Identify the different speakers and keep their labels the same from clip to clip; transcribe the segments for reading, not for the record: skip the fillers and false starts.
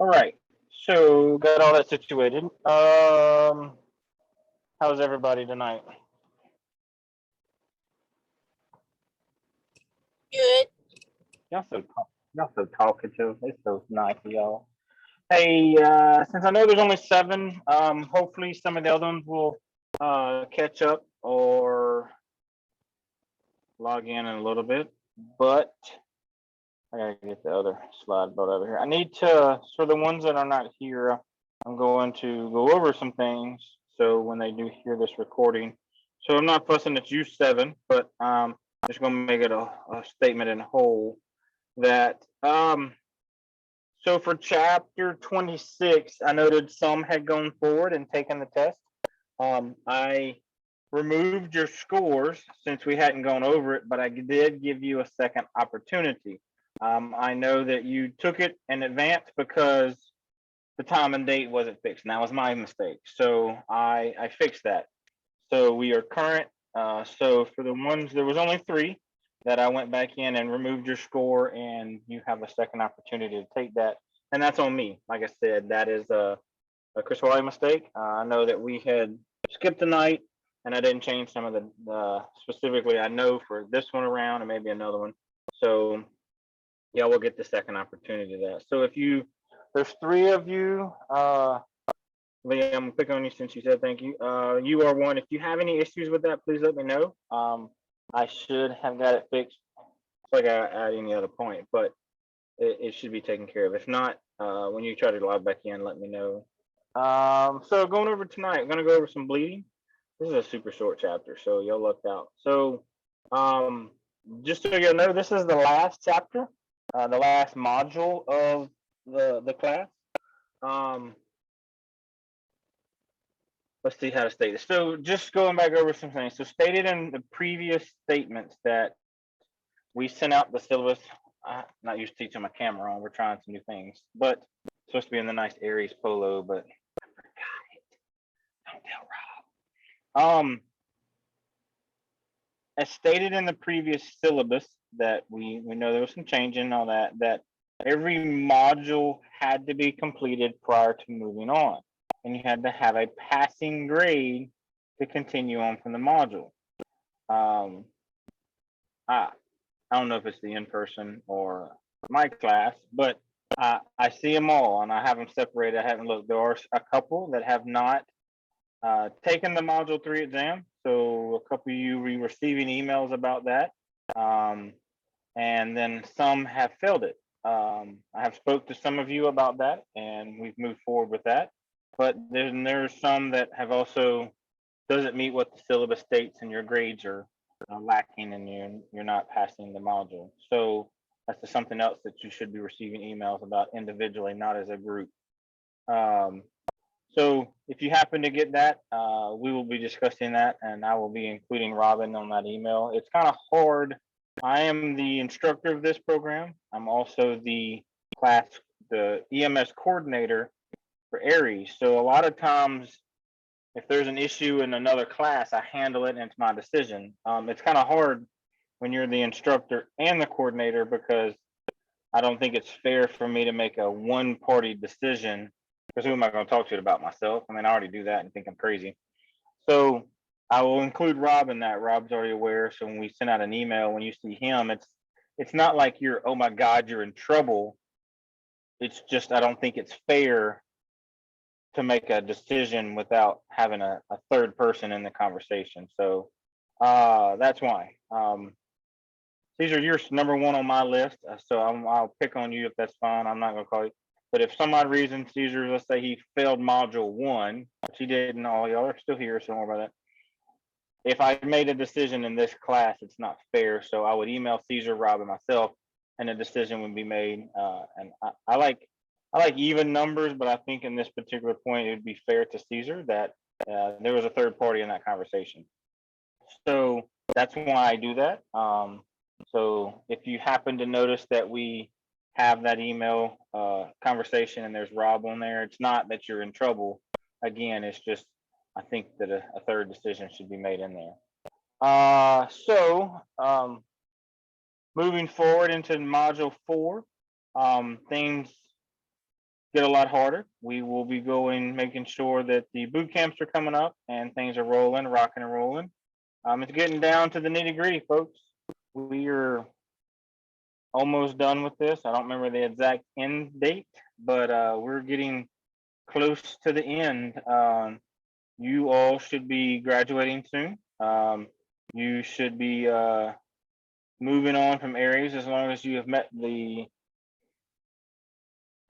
Speaker 1: All right, so got all that situated. How's everybody tonight?
Speaker 2: Good.
Speaker 1: Y'all so talkative. It's so nice of y'all. Hey, since I know there's only 7, hopefully some of the other ones will catch up or log in a little bit. But I gotta get the other slide brought over here. I need to, for the ones that are not here, I'm going to go over some things so when they do hear this recording. So I'm not fussing at you 7, but just gonna make it a statement in whole that so for chapter 26, I noted some had gone forward and taken the test. I removed your scores since we hadn't gone over it, but I did give you a second opportunity. I know that you took it in advance because the time and date wasn't fixed, and that was my mistake. So I fixed that. So we are current. So for the ones, there was only 3 that I went back in and removed your score, and you have a second opportunity to take that. And that's on me. Like I said, that is a Chris Wiley mistake. I know that we had skipped a night, and I didn't change some of the specifically. I know for this one around and maybe another one. So yeah, we'll get the second opportunity to that. So if you, there's 3 of you. Lee, I'm gonna pick on you since you said thank you. You are one. If you have any issues with that, please let me know. I should have got it fixed like at any other point, but it should be taken care of. If not, when you try to log back in, let me know. So going over tonight, I'm gonna go over some bleeding. This is a super short chapter, so y'all lucked out. So just so you know, this is the last chapter, the last module of the class. Let's see how to state it. So just going back over some things. So stated in the previous statements that we sent out the syllabus. I'm not used to teaching my camera on. We're trying some new things, but it's supposed to be in the nice ARES polo, but I forgot it. Don't tell Rob. As stated in the previous syllabus that we know there was some change in all that, that every module had to be completed prior to moving on. And you had to have a passing grade to continue on from the module. I don't know if it's the in-person or my class, but I see them all and I have them separated. I haven't looked. There are a couple that have not taken the module 3 exam. So a couple of you will be receiving emails about that. And then some have failed it. I have spoke to some of you about that and we've moved forward with that. But there's some that have also doesn't meet what the syllabus states and your grades are lacking and you're not passing the module. So that's just something else that you should be receiving emails about individually, not as a group. So if you happen to get that, we will be discussing that and I will be including Robin on that email. It's kind of hard. I am the instructor of this program. I'm also the EMS coordinator for ARES. So a lot of times, if there's an issue in another class, I handle it and it's my decision. It's kind of hard when you're the instructor and the coordinator because I don't think it's fair for me to make a one-party decision because who am I going to talk to about myself? I mean, I already do that and think I'm crazy. So I will include Rob in that. Rob's already aware. So when we send out an email, when you see him, it's not like you're, oh my God, you're in trouble. It's just, I don't think it's fair to make a decision without having a third person in the conversation. So that's why. Caesar, you're number 1 on my list. So I'll pick on you if that's fine. I'm not going to call you. But if some odd reason, Caesar, let's say he failed module 1, which he didn't, all y'all are still here, so don't worry about that. If I made a decision in this class, it's not fair. So I would email Caesar, Rob, and myself, and a decision would be made. And I like even numbers, but I think in this particular point, it would be fair to Caesar that there was a third party in that conversation. So that's why I do that. So if you happen to notice that we have that email conversation and there's Rob on there, it's not that you're in trouble. Again, it's just, I think that a third decision should be made in there. Moving forward into module 4, things get a lot harder. We will be making sure that the boot camps are coming up and things are rolling, rocking and rolling. It's getting down to the nitty-gritty, folks. We are almost done with this. I don't remember the exact end date, but we're getting close to the end. You all should be graduating soon. You should be moving on from ARES as long as you have met the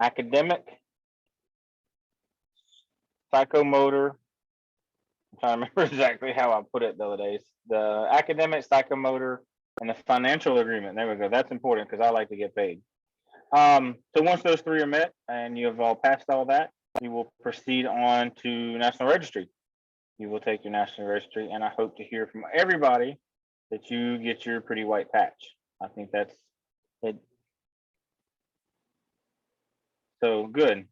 Speaker 1: academic, psychomotor. I'm trying to remember exactly how I put it the other days. The academic, psychomotor, and the financial agreement. There we go. That's important because I like to get paid. So once those three are met and you have all passed all that, you will proceed on to National Registry. You will take your National Registry, and I hope to hear from everybody that you get your pretty white patch. I think that's it. So good.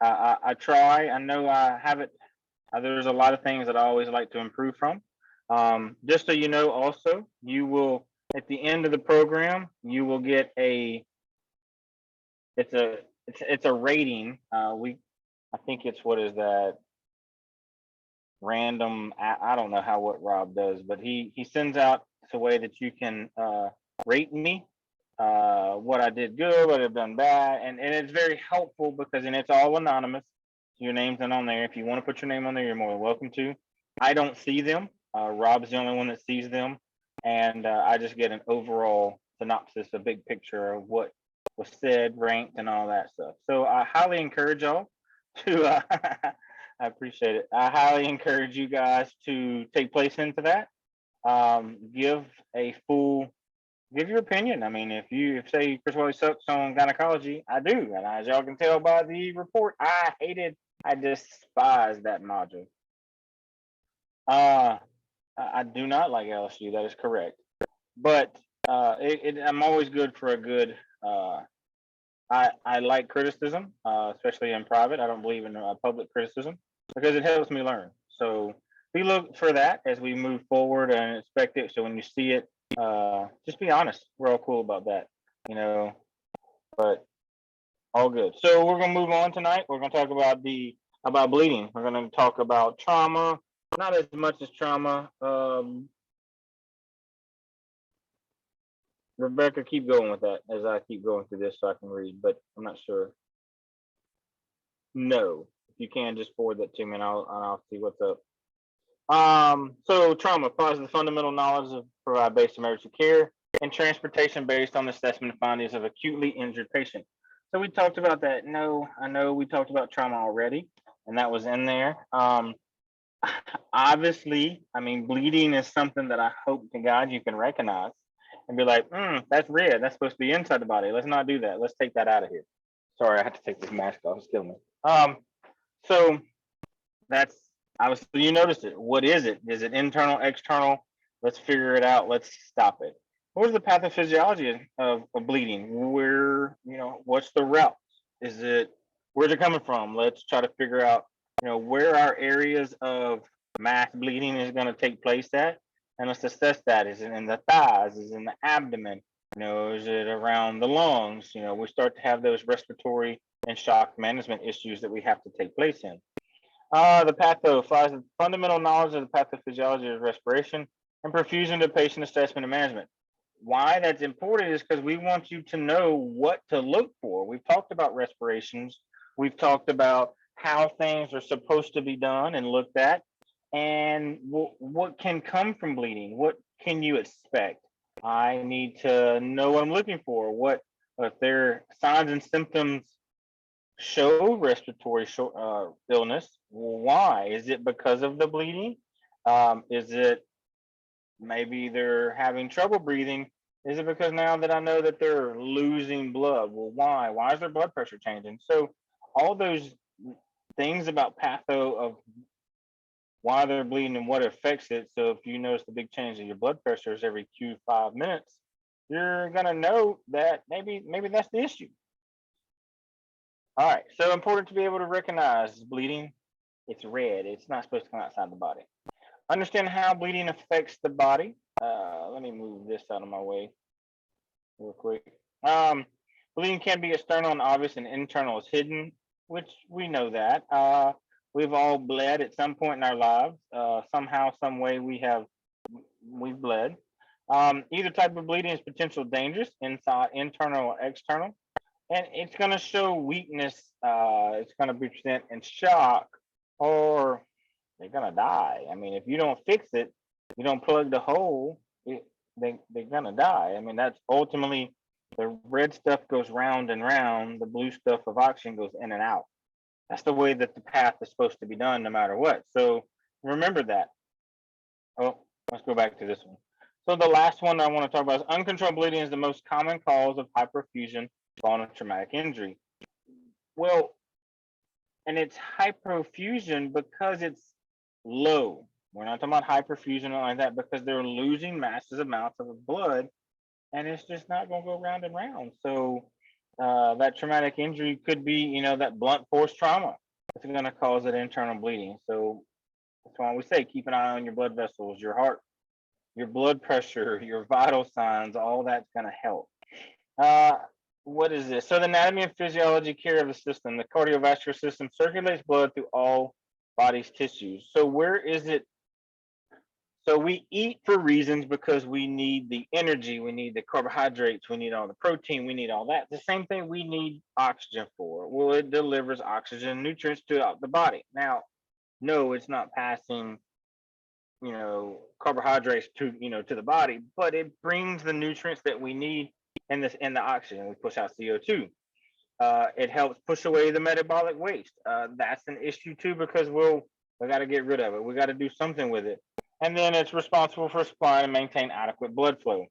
Speaker 1: I try. I know I have it. There's a lot of things that I always like to improve from. Just so you know, also, you will at the end of the program, you will get a. It's a rating. I think it's what is that? Random. I don't know what Rob does, but he sends out a way that you can rate me. What I did good, what I've done bad, and it's very helpful because it's all anonymous. Your name's not on there. If you want to put your name on there, you're more than welcome to. I don't see them. Rob's the only one that sees them, and I just get an overall synopsis, a big picture of what was said, ranked, and all that stuff. So I highly encourage y'all to. I appreciate it. I highly encourage you guys to take place into that. Give your opinion. I mean, if say Chris Wally sucks on gynecology, I do, and as y'all can tell by the report, I despise that module. I do not like LSU. That is correct, but I'm always good for a good. I like criticism, especially in private. I don't believe in public criticism because it helps me learn. So we look for that as we move forward and expect it. So when you see it, just be honest. We're all cool about that, but all good. So we're gonna move on tonight. We're gonna talk about bleeding. We're gonna talk about trauma, not as much as trauma. Rebecca, keep going with that as I keep going through this so I can read, but I'm not sure. No, if you can, just forward that to me and I'll see what's up. So trauma applies the fundamental knowledge of provide based emergency care and transportation based on the assessment findings of acutely injured patient. So we talked about that. No, I know we talked about trauma already, and that was in there. Obviously, I mean, bleeding is something that I hope to God you can recognize and be like, that's red. That's supposed to be inside the body. Let's not do that. Let's take that out of here. Sorry, I have to take this mask off. It's killing me. So that's obviously you noticed it. What is it? Is it internal, external? Let's figure it out. Let's stop it. What is the pathophysiology of bleeding? What's the route? Where's it coming from? Let's try to figure out, where our areas of mass bleeding is going to take place at. And let's assess that. Is it in the thighs? Is it in the abdomen? Is it around the lungs? We start to have those respiratory and shock management issues that we have to take place in. The patho applies the fundamental knowledge of the pathophysiology of respiration and perfusion to patient assessment and management. Why that's important is because we want you to know what to look for. We've talked about respirations. We've talked about how things are supposed to be done and looked at, and what can come from bleeding. What can you expect? I need to know what I'm looking for. What if their signs and symptoms show respiratory illness? Why? Is it because of the bleeding? Is it maybe they're having trouble breathing? Is it because now that I know that they're losing blood? Well, why? Why is their blood pressure changing? So all those things about patho of why they're bleeding and what affects it. So if you notice the big change in your blood pressures every 5 minutes, you're gonna know that maybe that's the issue. All right, so important to be able to recognize bleeding. It's red. It's not supposed to come outside the body. Understand how bleeding affects the body. Let me move this out of my way real quick. Bleeding can be external and obvious, and internal is hidden. which we know that. We've all bled at some point in our lives. Somehow, some way we've bled. Either type of bleeding is potential dangerous, inside, internal, or external, and it's going to show weakness. It's going to be present in shock, or they're going to die. I mean, if you don't fix it, you don't plug the hole, they're going to die. I mean, that's ultimately the red stuff goes round and round, the blue stuff of oxygen goes in and out. That's the way that the path is supposed to be done no matter what. So remember that. Oh, let's go back to this one. So the last one I want to talk about is uncontrolled bleeding is the most common cause of hyperfusion following a traumatic injury. Well, and it's hyperfusion because it's low. We're not talking about hyperfusion or like that, because they're losing massive amounts of blood, and it's just not going to go round and round. So that traumatic injury could be, you know, that blunt force trauma. It's going to cause that internal bleeding. So that's why we say keep an eye on your blood vessels, your heart, your blood pressure, your vital signs. All that's going to help. What is this? So the anatomy and physiology care of the system. The cardiovascular system circulates blood through all body's tissues. So where is it? So we eat for reasons because we need the energy, we need the carbohydrates, we need all the protein, we need all that. The same thing we need oxygen for. Well, it delivers oxygen and nutrients throughout the body. Now, no, it's not passing, you know, carbohydrates to, you know, to the body, but it brings the nutrients that we need in the oxygen. We push out CO2. It helps push away the metabolic waste. That's an issue too, because we got to get rid of it. We got to do something with it. And then it's responsible for supply and maintain adequate blood flow.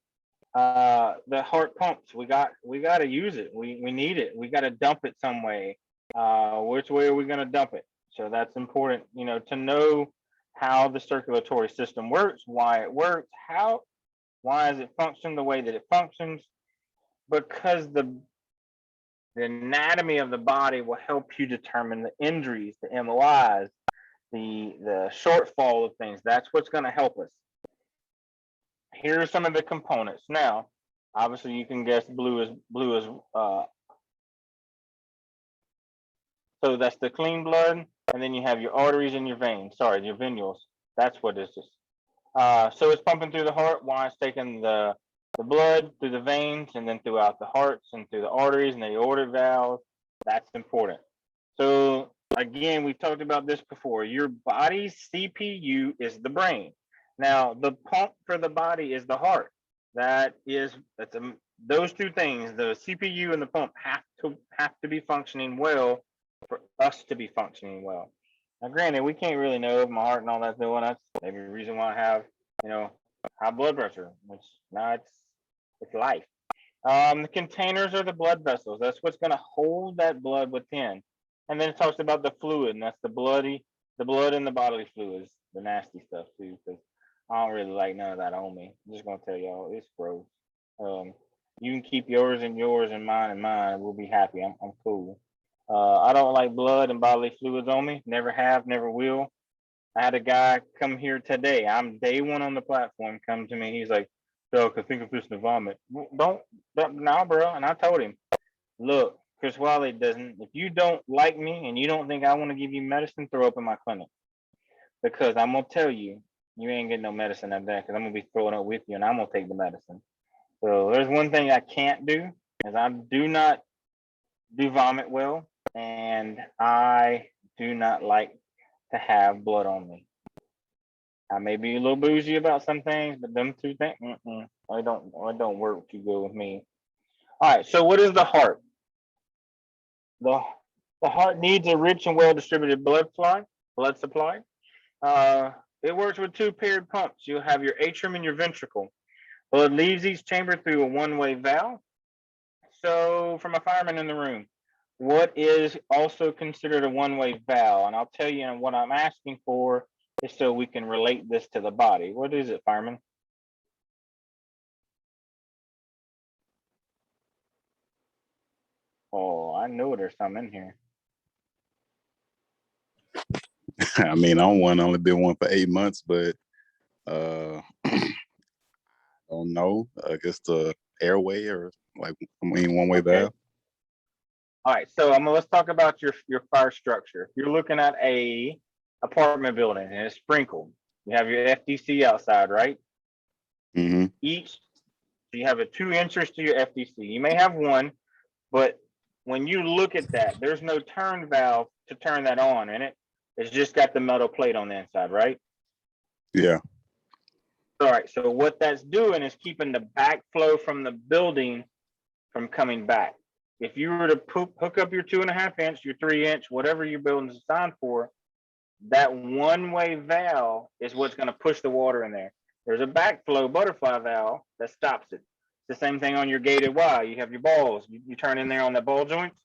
Speaker 1: The heart pumps, we got to use it. We need it. We got to dump it some way. Which way are we going to dump it? So that's important, you know, to know how the circulatory system works, why it works, why does it function the way that it functions? Because the anatomy of the body will help you determine the injuries, the MOIs, the shortfall of things. That's what's going to help us. Here are some of the components. Now, obviously, you can guess blue is so that's the clean blood, and then you have your arteries and your veins. Sorry, your venules. That's what this is. So it's pumping through the heart while it's taking the blood through the veins and then throughout the hearts and through the arteries and the aortic valves. That's important. So again, we've talked about this before. Your body's CPU is the brain. Now, the pump for the body is the heart. Those two things, the CPU and the pump, have to be functioning well for us to be functioning well. Now, granted, we can't really know if my heart and all that's doing. That's maybe the reason why I have, you know, high blood pressure. Which now it's life. The containers are the blood vessels. That's what's going to hold that blood within. And then it talks about the fluid, and that's the blood and the bodily fluids, the nasty stuff too, because I don't really like none of that on me. I'm just gonna tell y'all, it's gross. You can keep yours and mine and mine. We'll be happy. I'm cool. I don't like blood and bodily fluids on me. Never have, never will. I had a guy come here today. I'm day one on the platform. Come to me. He's like, "Doc, I think I'm just gonna vomit." No, bro. And I told him, look, Chris Wiley doesn't. If you don't like me and you don't think I want to give you medicine, throw up in my clinic, because I'm gonna tell you, you ain't getting no medicine up there, because I'm gonna be throwing up with you, and I'm gonna take the medicine. So there's one thing I can't do, is I do not do vomit well, and I do not like to have blood on me. I may be a little bougie about some things, but them two things, I don't work too good with me. All right, so what is the heart? The heart needs a rich and well-distributed blood supply. It works with two paired pumps. You'll have your atrium and your ventricle. Blood leaves each chamber through a one-way valve. So from a fireman in the room, what is also considered a one-way valve? And I'll tell you, and what I'm asking for is so we can relate this to the body. What is it, fireman? Oh, I know there's some in here.
Speaker 2: I mean, I'm only been one for 8 months, but I don't know. I guess the airway, or like, one-way valve.
Speaker 1: All right, so let's talk about your fire structure. If you're looking at a apartment building and it's sprinkled, you have your FDC outside, right?
Speaker 2: Mm-hmm.
Speaker 1: So you have a 2 entries to your FDC. You may have one, but when you look at that, there's no turn valve to turn that on in it. It's just got the metal plate on the inside, right?
Speaker 2: Yeah.
Speaker 1: All right, so what that's doing is keeping the backflow from the building from coming back. If you were to hook up your 2.5 inch, your 3 inch, whatever your building's designed for, that one-way valve is what's going to push the water in there. There's a backflow butterfly valve that stops it. It's the same thing on your gated Y. You have your balls. You turn in there on the ball joints.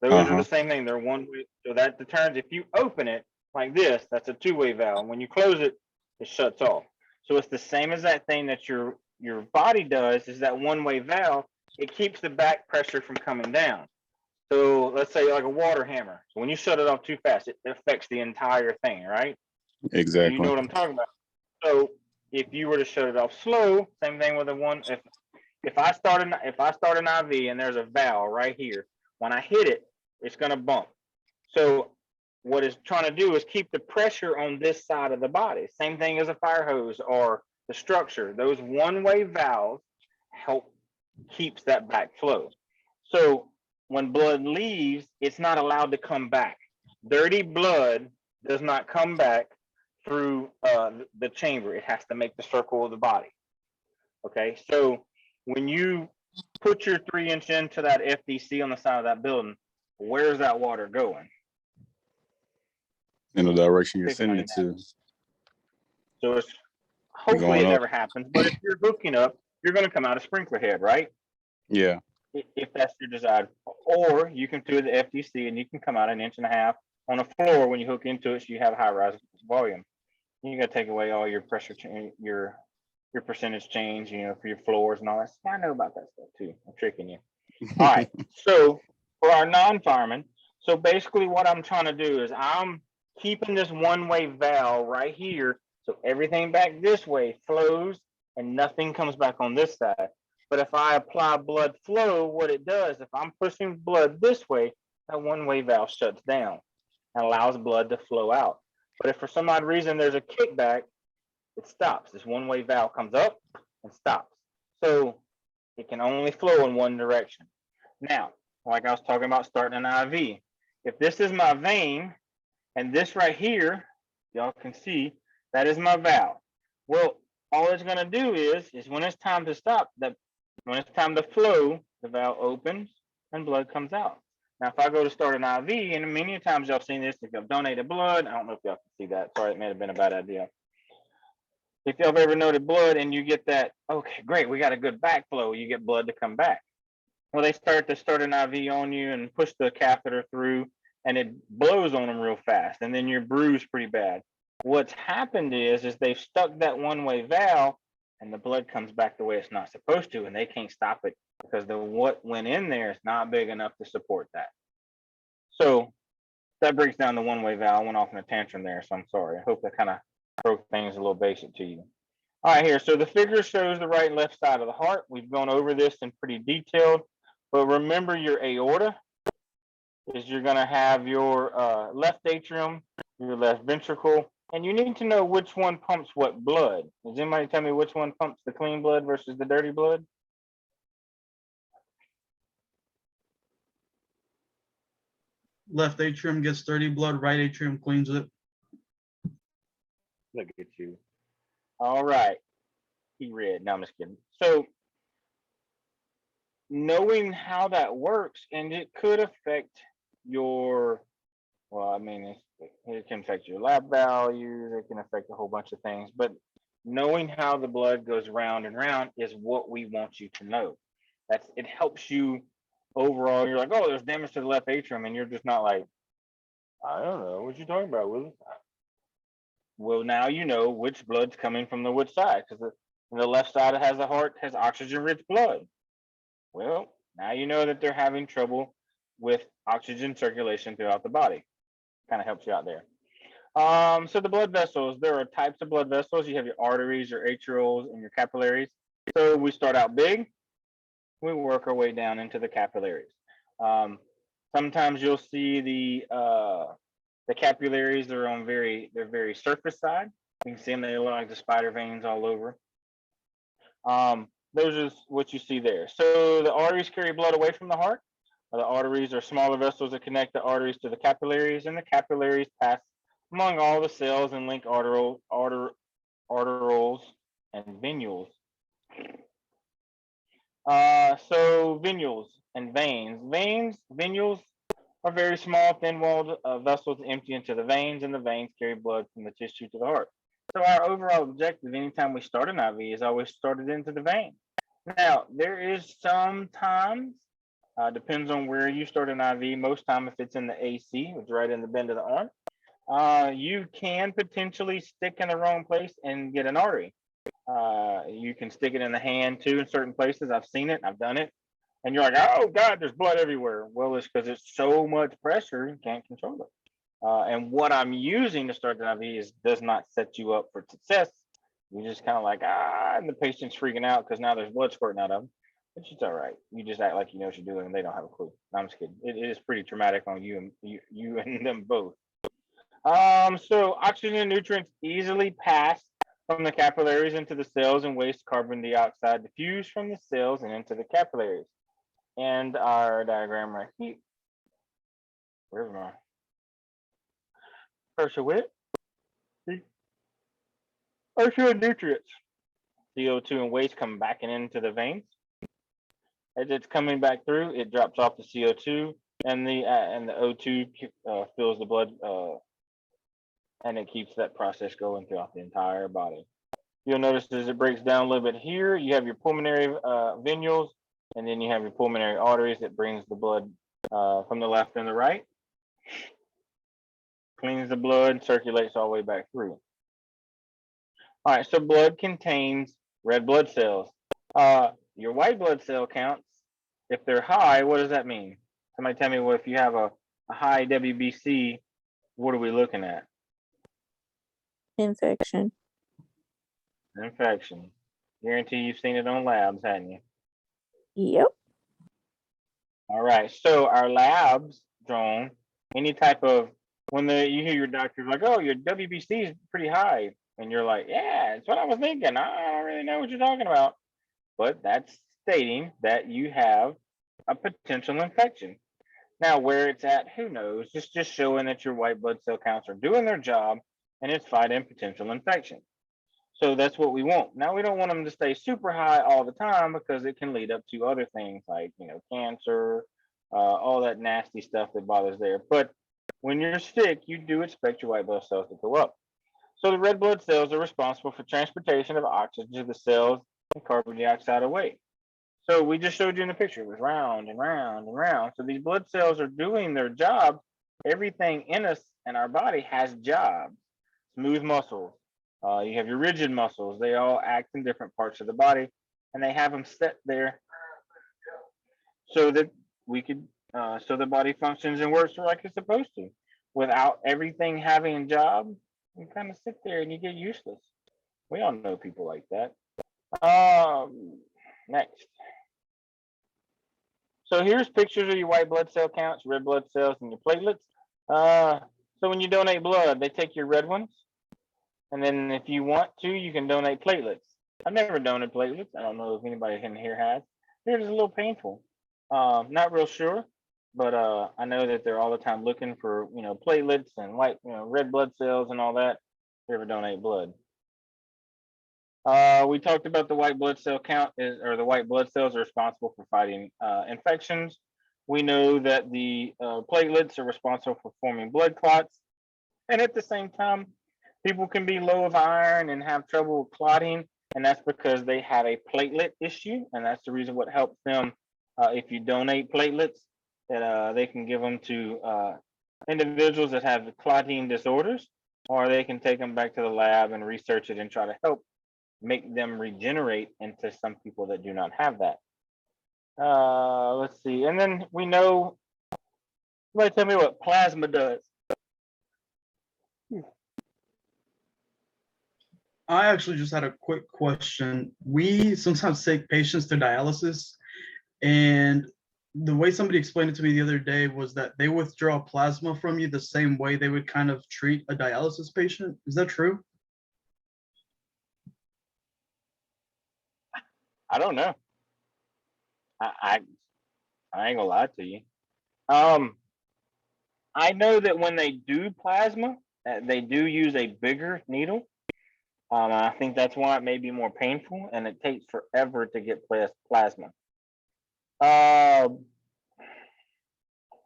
Speaker 1: Those are the same thing. They're one way. So that determines if you open it like this, that's a 2-way valve. When you close it, it shuts off. So it's the same as that thing that your body does, is that one-way valve. It keeps the back pressure from coming down. So let's say like a water hammer. So when you shut it off too fast, it affects the entire thing, right?
Speaker 2: Exactly.
Speaker 1: So you know what I'm talking about. So if you were to shut it off slow, same thing with the one. If I start an IV and there's a valve right here, when I hit it, it's going to bump. So what it's trying to do is keep the pressure on this side of the body. Same thing as a fire hose or the structure. Those one-way valves help keeps that backflow. So when blood leaves, it's not allowed to come back. Dirty blood does not come back through the chamber. It has to make the circle of the body. Okay, so when you put your 3 inch into that FDC on the side of that building, where's that water going?
Speaker 2: In the direction you're sending it to.
Speaker 1: So it's hopefully it never happens, but if you're hooking up, you're going to come out a sprinkler head, right?
Speaker 2: Yeah.
Speaker 1: If that's your desire. Or you can do the FDC and you can come out 1.5 inches on a floor when you hook into it, so you have high rise volume. You got to take away all your pressure change, your percentage change, for your floors and all that. I know about that stuff too. I'm tricking you. All right. So for our non-firemen, so basically what I'm trying to do is I'm keeping this one-way valve right here, so everything back this way flows and nothing comes back on this side. But if I apply blood flow, what it does, if I'm pushing blood this way, that one-way valve shuts down and allows blood to flow out. But if for some odd reason there's a kickback, it stops. This one-way valve comes up and stops. So it can only flow in one direction. Now, like I was talking about starting an IV, if this is my vein and this right here, y'all can see, that is my valve. Well, all it's going to do is when it's time to stop, when it's time to flow, the valve opens and blood comes out. Now, if I go to start an IV, and many times y'all seen this, if y'all donated blood, I don't know if y'all can see that. Sorry, it may have been a bad idea. If y'all have ever noted blood and you get that, okay, great, we got a good backflow, you get blood to come back. Well, they start an IV on you and push the catheter through, and it blows on them real fast, and then you're bruised pretty bad. What's happened is they've stuck that one-way valve, and the blood comes back the way it's not supposed to, and they can't stop it because what went in there is not big enough to support that. So that breaks down the one-way valve. I went off in a tantrum there, so I'm sorry. I hope that kind of broke things a little basic to you. All right, here. So the figure shows the right and left side of the heart. We've gone over this in pretty detailed, but remember your aorta is you're going to have your left atrium, your left ventricle, and you need to know which one pumps what blood. Does anybody tell me which one pumps the clean blood versus the dirty blood?
Speaker 3: Left atrium gets dirty blood, right atrium cleans it.
Speaker 1: Look at you. All right. He read. No, I'm just kidding. So knowing how that works, and it could affect your, it can affect your lab values, it can affect a whole bunch of things, but knowing how the blood goes round and round is what we want you to know. It helps you overall. You're like, oh, there's damage to the left atrium, and you're just not like, I don't know what you're talking about, Willie. Well, now you know which blood's coming from the which side, because the left side has the heart has oxygen-rich blood. Well, now you know that they're having trouble with oxygen circulation throughout the body. Kind of helps you out there. So the blood vessels, there are types of blood vessels. You have your arteries, your atrials, and your capillaries. So we start out big, we work our way down into the capillaries. Sometimes you'll see the capillaries are on they're very surface side. You can see them, they look like the spider veins all over. Those are what you see there. So the arteries carry blood away from the heart. The arteries are smaller vessels that connect the arteries to the capillaries, and the capillaries pass among all the cells and link arterioles and venules. So venules and veins. Venules are very small, thin-walled vessels empty into the veins, and the veins carry blood from the tissue to the heart. So our overall objective anytime we start an IV is always started into the vein. Now, there is sometimes, depends on where you start an IV, most time if it's in the AC, which is right in the bend of the arm, you can potentially stick in the wrong place and get an artery. You can stick it in the hand too in certain places. I've seen it, I've done it. And you're like, oh God, there's blood everywhere. Well, it's because it's so much pressure, you can't control it. And what I'm using to start the IV does not set you up for success. You're just kind of like, and the patient's freaking out because now there's blood squirting out of them. But it's all right. You just act like you know what you're doing and they don't have a clue. No, I'm just kidding. It is pretty traumatic on you and them both. So oxygen and nutrients easily pass from the capillaries into the cells, and waste carbon dioxide diffuse from the cells and into the capillaries. And our diagram right here. Where's my pressure width? Pressure and nutrients. CO2 and waste come back into the veins. As it's coming back through, it drops off the CO2, and the O2 fills the blood, and it keeps that process going throughout the entire body. You'll notice as it breaks down a little bit here, you have your pulmonary venules, and then you have your pulmonary arteries that brings the blood from the left and the right, cleans the blood, circulates all the way back through. All right, so blood contains red blood cells. Your white blood cell counts, if they're high, what does that mean? Somebody tell me, well, if you have a high WBC, what are we looking at?
Speaker 4: Infection.
Speaker 1: Infection. Guarantee you've seen it on labs, haven't you?
Speaker 4: Yep.
Speaker 1: All right, so our labs drawn, any type of, when you hear your doctor's like, oh, your WBC is pretty high, and you're like, yeah, that's what I was thinking. I don't really know what you're talking about. But that's stating that you have a potential infection. Now, where it's at, who knows? It's just showing that your white blood cell counts are doing their job and it's fighting potential infection. So that's what we want. Now, we don't want them to stay super high all the time because it can lead up to other things like, cancer, all that nasty stuff that bothers there. But when you're sick, you do expect your white blood cells to go up. So the red blood cells are responsible for transportation of oxygen to the cells and carbon dioxide away. So we just showed you in the picture, it was round and round and round. So these blood cells are doing their job. Everything in us and our body has jobs. Smooth muscles, you have your rigid muscles. They all act in different parts of the body, and they have them set there so that so the body functions and works like it's supposed to. Without everything having a job, you kind of sit there and you get useless. We all know people like that. Next. So here's pictures of your white blood cell counts, red blood cells, and your platelets. So when you donate blood, they take your red ones, and then if you want to, you can donate platelets. I've never donated platelets. I don't know if anybody in here has. They're just a little painful. Not real sure, but I know that they're all the time looking for platelets and white, red blood cells and all that. If you ever donate blood. We talked about the white blood cell count or the white blood cells are responsible for fighting infections. We know that the platelets are responsible for forming blood clots. And at the same time, people can be low of iron and have trouble clotting. And that's because they have a platelet issue. And that's the reason what helps them, if you donate platelets, that they can give them to individuals that have clotting disorders, or they can take them back to the lab and research it and try to help make them regenerate into some people that do not have that. Let's see. And then we know, somebody tell me what plasma does.
Speaker 3: I actually just had a quick question. We sometimes take patients to dialysis, and the way somebody explained it to me the other day was that they withdraw plasma from you the same way they would kind of treat a dialysis patient. Is that true?
Speaker 1: I don't know. I ain't gonna lie to you. I know that when they do plasma, they do use a bigger needle. I think that's why it may be more painful, and it takes forever to get plasma. I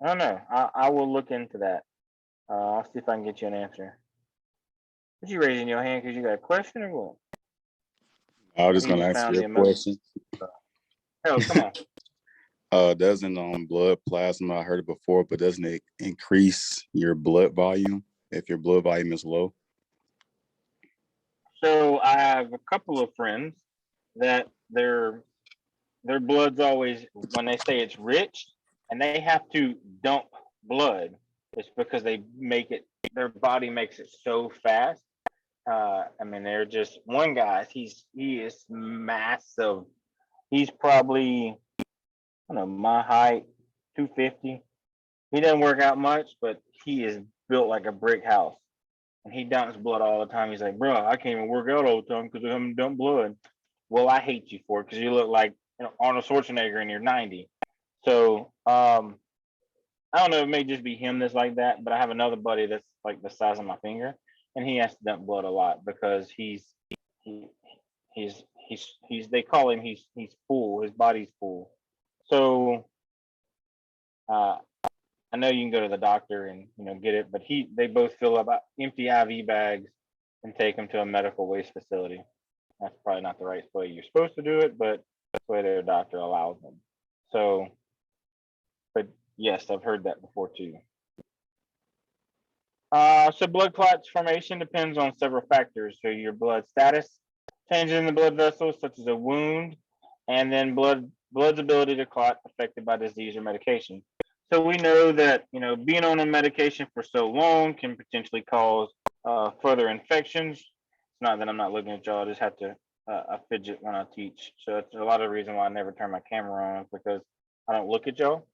Speaker 1: don't know. I will look into that. I'll see if I can get you an answer. What you raising your hand because you got a question or what?
Speaker 2: I was just
Speaker 1: Maybe
Speaker 2: gonna
Speaker 1: you
Speaker 2: ask
Speaker 1: found
Speaker 2: you
Speaker 1: the
Speaker 2: a
Speaker 1: emoji.
Speaker 2: question.
Speaker 1: Oh, come on.
Speaker 2: Doesn't blood plasma, I heard it before, but doesn't it increase your blood volume if your blood volume is low?
Speaker 1: So I have a couple of friends that their blood's always, when they say it's rich and they have to dump blood, it's because they make it, their body makes it so fast. I mean, they're just one guy. He is massive. He's probably, I don't know, my height, 250. He doesn't work out much, but he is built like a brick house. And he dumps blood all the time. He's like, bro, I can't even work out all the time because I haven't dumped blood. Well, I hate you for it because you look like, you know, Arnold Schwarzenegger and you're 90. So I don't know, it may just be him that's like that, but I have another buddy that's like the size of my finger, and he has to dump blood a lot because he's they call him he's full, his body's full. So I know you can go to the doctor and, you know, get it, but they both fill up empty IV bags and take them to a medical waste facility. That's probably not the right way you're supposed to do it, but that's the way their doctor allows them. So, but yes, I've heard that before too. So blood clots formation depends on several factors. So your blood status, changes in the blood vessels, such as a wound, and then blood's ability to clot affected by disease or medication. So we know that, you know, being on a medication for so long can potentially cause further infections. It's not that I'm not looking at y'all. I just have to I fidget when I teach. So it's a lot of the reason why I never turn my camera on, because I don't look at y'all,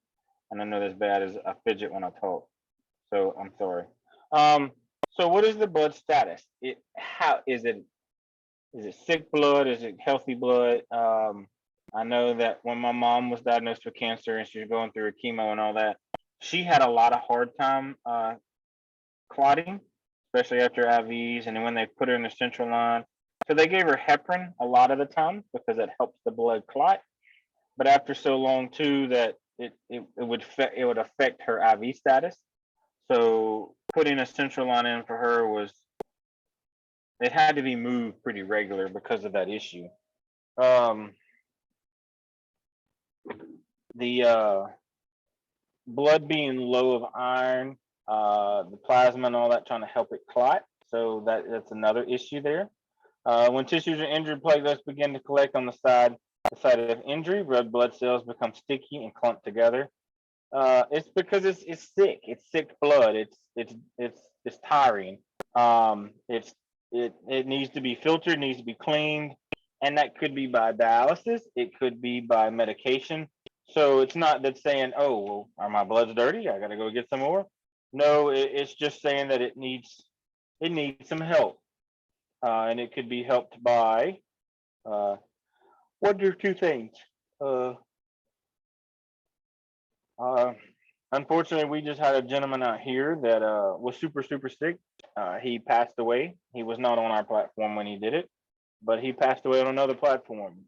Speaker 1: and I know that's bad as I fidget when I talk. So I'm sorry. So what is the blood status? How is it? Is it sick blood? Is it healthy blood? I know that when my mom was diagnosed with cancer and she was going through her chemo and all that, she had a lot of hard time clotting, especially after IVs, and then when they put her in the central line. So they gave her heparin a lot of the time because it helps the blood clot. But after so long too, that it would affect her IV status. So putting a central line in for her it had to be moved pretty regular because of that issue. The blood being low of iron, the plasma and all that trying to help it clot. So that's another issue there. When tissues are injured, platelets begin to collect on the side of injury. Red blood cells become sticky and clump together. It's because it's sick. It's sick blood. It's tiring. It needs to be filtered, needs to be cleaned, and that could be by dialysis. It could be by medication. So it's not that saying, oh, well, are my bloods dirty? I got to go get some more. No, it's just saying that it needs some help, and it could be helped by one or two things. Unfortunately, we just had a gentleman out here that was super sick. He passed away. He was not on our platform when he did it, but he passed away on another platform.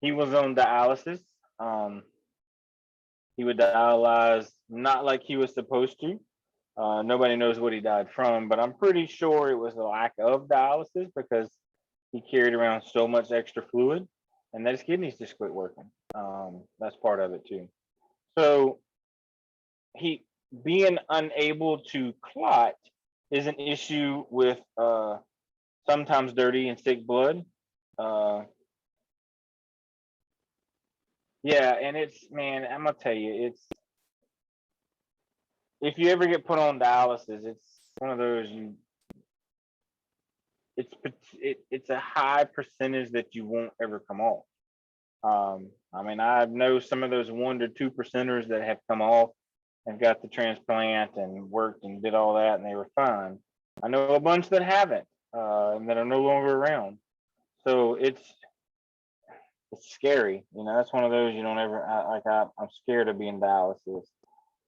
Speaker 1: He was on dialysis. He would dialyze not like he was supposed to. Nobody knows what he died from, but I'm pretty sure it was a lack of dialysis because he carried around so much extra fluid, and that his kidneys just quit working. That's part of it too. So he being unable to clot is an issue with sometimes dirty and sick blood. Yeah, and man, I'm gonna tell you, if you ever get put on dialysis, it's one of those it's a high percentage that you won't ever come off. I mean, I know some of those 1 to 2% that have come off and got the transplant and worked and did all that, and they were fine. I know a bunch that haven't, and that are no longer around. So it's scary. You know, that's one of those you don't ever I'm scared of being dialysis.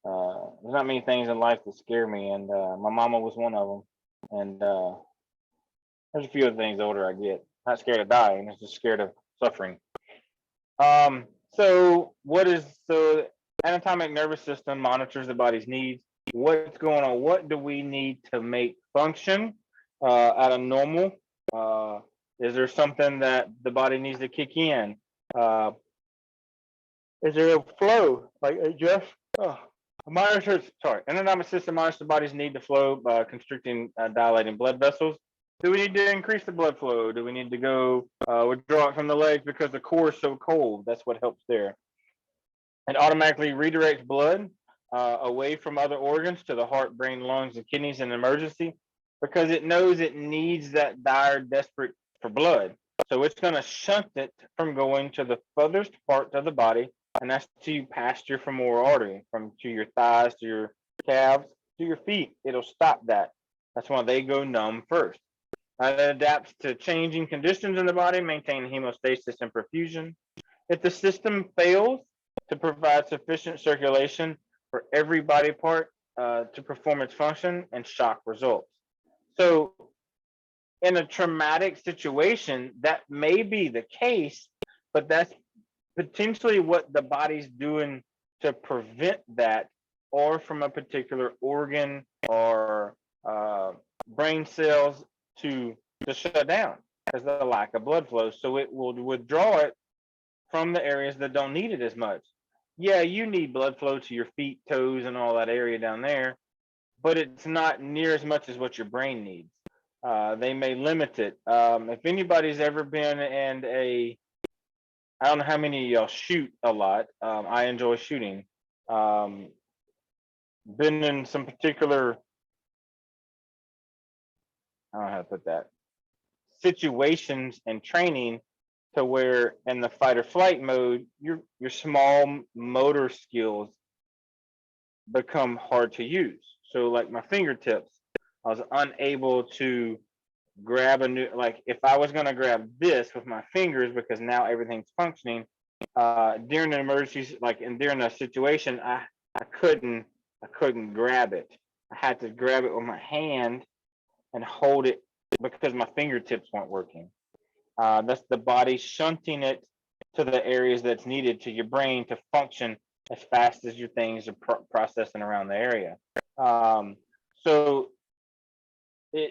Speaker 1: There's not many things in life that scare me, and my mama was one of them. And there's a few other things the older I get. Not scared of dying, it's just scared of suffering. So anatomic nervous system monitors the body's needs. What's going on? What do we need to make function at a normal? Is there something that the body needs to kick in? Is there a flow? Like Jeff, anatomic system monitors the body's need to flow by constricting, dilating blood vessels. Do we need to increase the blood flow? Do we need to go withdraw it from the legs because the core is so cold? That's what helps there. It automatically redirects blood away from other organs to the heart, brain, lungs, and kidneys in an emergency because it knows it needs that dire, desperate for blood. So it's going to shunt it from going to the furthest part of the body, and that's to posterior femoral artery, from to your thighs, to your calves, to your feet. It'll stop that. That's why they go numb first. It adapts to changing conditions in the body, maintaining hemostasis and perfusion. If the system fails to provide sufficient circulation for every body part to perform its function, and shock results. So in a traumatic situation, that may be the case, but that's potentially what the body's doing to prevent that, or from a particular organ or brain cells to shut down because of the lack of blood flow. So it will withdraw it from the areas that don't need it as much. Yeah, you need blood flow to your feet, toes, and all that area down there, but it's not near as much as what your brain needs. They may limit it. If anybody's ever been in I don't know how many of y'all shoot a lot. I enjoy shooting. Been in some particular, I don't know how to put that, situations and training to where in the fight or flight mode, your small motor skills become hard to use. So like my fingertips, I was unable to grab like if I was going to grab this with my fingers because now everything's functioning, during an emergency, during a situation, I couldn't grab it. I had to grab it with my hand and hold it because my fingertips weren't working. That's the body shunting it to the areas that's needed to your brain to function as fast as your things are processing around the area. So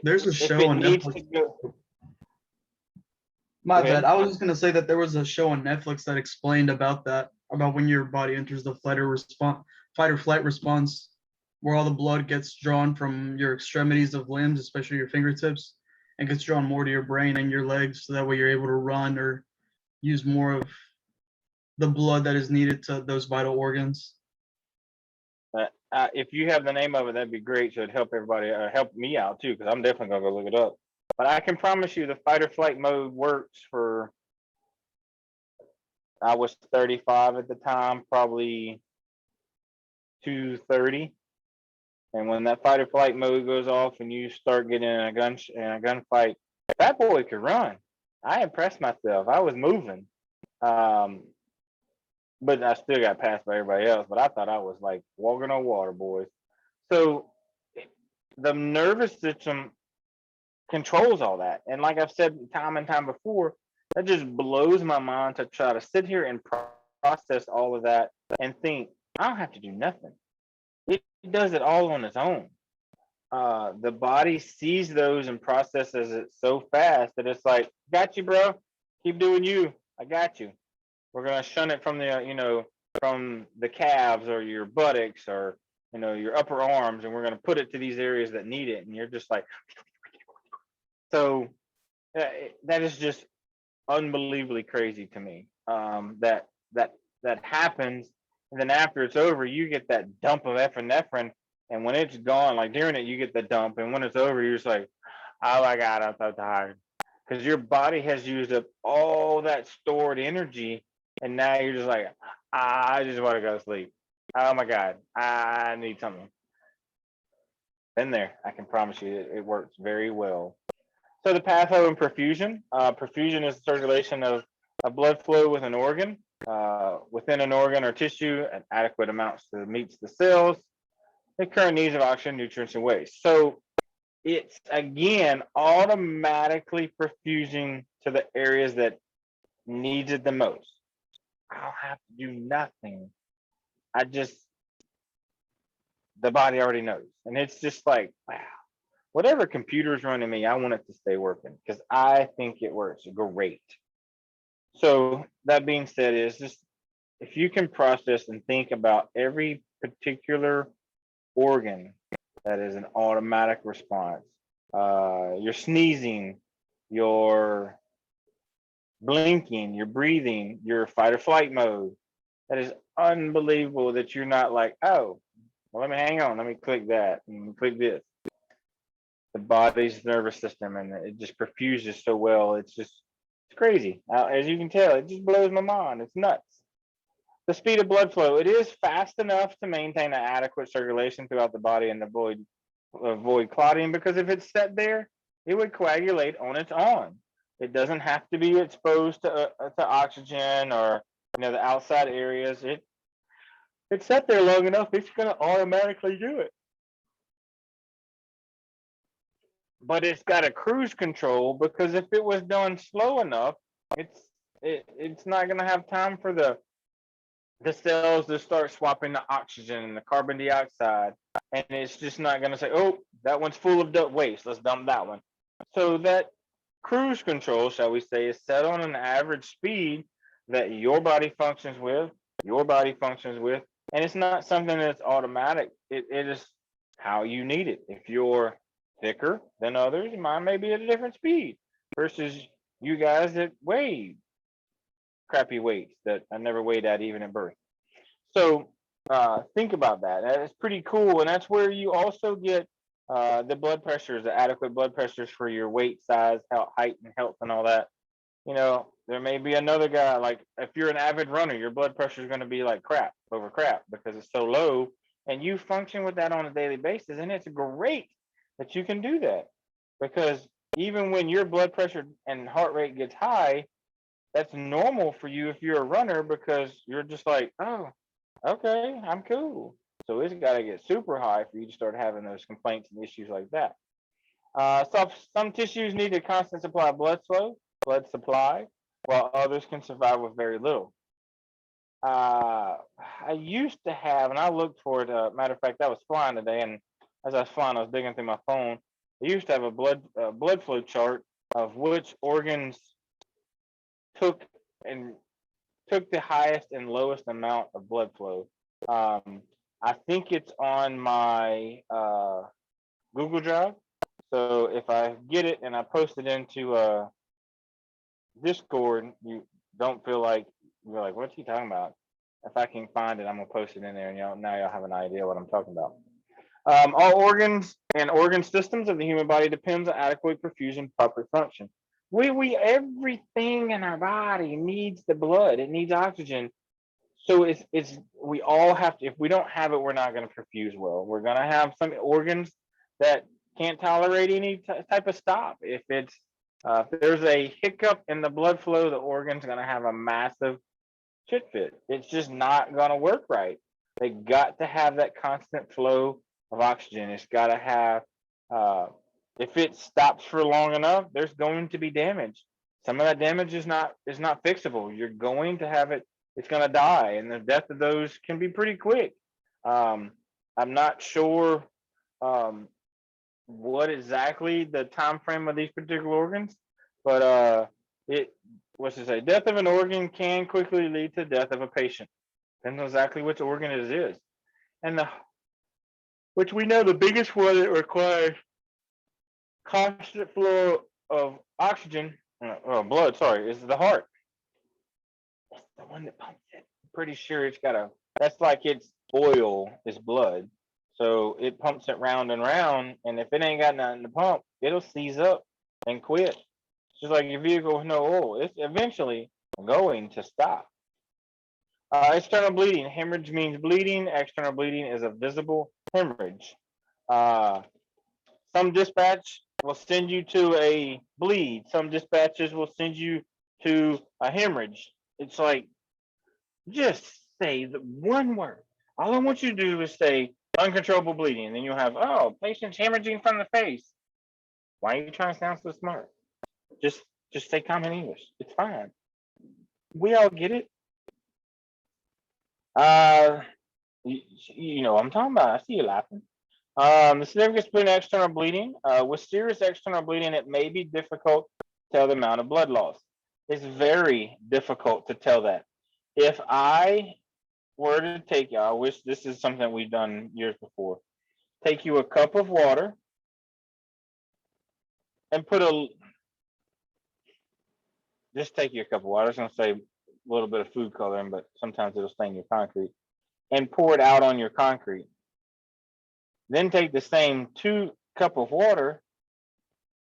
Speaker 3: there's a show on Netflix. My bad. I was just gonna say that there was a show on Netflix that explained about that, about when your body enters the fight or flight response, where all the blood gets drawn from your extremities of limbs, especially your fingertips, and gets drawn more to your brain and your legs, so that way you're able to run or use more of the blood that is needed to those vital organs.
Speaker 1: If you have the name of it, that'd be great. So it'd help everybody, help me out too, because I'm definitely gonna go look it up. But I can promise you the fight or flight mode works for, I was 35 at the time, probably 230. And when that fight or flight mode goes off and you start getting in a gunfight, that boy could run. I impressed myself. I was moving. But I still got passed by everybody else. But I thought I was like walking on water, boys. So the nervous system controls all that. And like I've said time and time before, that just blows my mind to try to sit here and process all of that and think, I don't have to do nothing. It does it all on its own. The body sees those and processes it so fast that it's like, got you, bro. Keep doing you. I got you. We're gonna shun it from the, from the calves or your buttocks or, your upper arms, and we're gonna put it to these areas that need it. And you're just like, so that is just unbelievably crazy to me. That happens, and then after it's over, you get that dump of epinephrine, and when it's gone, like during it, you get the dump, and when it's over, you're just like, oh my God, I'm so tired, because your body has used up all that stored energy and now you're just like, I just want to go to sleep. Oh my God, I need something. Been there. I can promise you it works very well. So the patho and perfusion. Perfusion is circulation of blood flow with an organ, within an organ or tissue, an adequate amount to meets the cells, the current needs of oxygen, nutrients, and waste. So it's again automatically perfusing to the areas that needs it the most. I don't have to do nothing. The body already knows. And it's just like, wow, whatever computer's running me, I want it to stay working because I think it works great. So that being said, is just if you can process and think about every particular organ that is an automatic response, your sneezing, your blinking, your breathing, your fight or flight mode, that is unbelievable that you're not like, oh, well, let me hang on, let me click that and click this. The body's nervous system, and it just perfuses so well. It's crazy. As you can tell, it just blows my mind. It's nuts. The speed of blood flow, it is fast enough to maintain an adequate circulation throughout the body and avoid clotting, because if it's set there, it would coagulate on its own. It doesn't have to be exposed to oxygen or the outside areas. It's set there long enough, it's going to automatically do it. But it's got a cruise control, because if it was done slow enough, it's not going to have time for the cells to start swapping the oxygen and the carbon dioxide, and it's just not going to say, oh, that one's full of waste, let's dump that one. So that cruise control, shall we say, is set on an average speed that your body functions with, and it's not something that's automatic. It is how you need it. If you're thicker than others, mine may be at a different speed versus you guys that weigh crappy weights that I never weighed at even at birth. So think about that. That's pretty cool, and that's where you also get the blood pressures, the adequate blood pressures for your weight, size, height, and health, and all that. There may be another guy, like if you're an avid runner, your blood pressure is going to be like crap over crap because it's so low, and you function with that on a daily basis, and it's great that you can do that, because even when your blood pressure and heart rate gets high, that's normal for you if you're a runner, because you're just like, oh, okay, I'm cool. So it's got to get super high for you to start having those complaints and issues like that. Some tissues need a constant supply of blood supply, while others can survive with very little. I used to have, and I looked for it. Matter of fact, I was flying today, and as I was flying, I was digging through my phone. I used to have a blood flow chart of which organs took the highest and lowest amount of blood flow. I think it's on my Google Drive. So if I get it and I post it into Discord, you don't feel like you're like, what's he talking about? If I can find it, I'm gonna post it in there, and now y'all have an idea what I'm talking about. All organs and organ systems of the human body depends on adequate perfusion, proper function. Everything in our body needs the blood. It needs oxygen. So we all have to. If we don't have it, we're not going to perfuse well. We're going to have some organs that can't tolerate any type of stop. If there's a hiccup in the blood flow, the organ's going to have a massive shit fit. It's just not going to work right. They got to have that constant flow of oxygen. It's got to have. If it stops for long enough, there's going to be damage. Some of that damage is not fixable. You're going to have it. It's going to die, and the death of those can be pretty quick. I'm not sure what exactly the time frame of these particular organs, but death of an organ can quickly lead to death of a patient. Depends on exactly which organ it is, and which we know the biggest one that requires constant flow of oxygen, blood, is the heart. It's the one that pumps it. I'm pretty sure that's like its oil is blood. So it pumps it round and round, and if it ain't got nothing to pump, it'll seize up and quit. It's just like your vehicle with no oil. It's eventually going to stop. External bleeding. Hemorrhage means bleeding. External bleeding is a visible hemorrhage. Some dispatch will send you to a bleed. Some dispatches will send you to a hemorrhage. It's like, just say the one word. All I want you to do is say uncontrollable bleeding. And then you'll have, oh, patient's hemorrhaging from the face. Why are you trying to sound so smart? Just say common English. It's fine. We all get it. You know what I'm talking about. I see you laughing. The significant splint external bleeding. With serious external bleeding, it may be difficult to tell the amount of blood loss. It's very difficult to tell that. If I were to take you, I wish this is something we've done years before. Take you a cup of water and just take you a cup of water. I was gonna say a little bit of food coloring, but sometimes it'll stain your concrete, and pour it out on your concrete. Then take the same 2 cup of water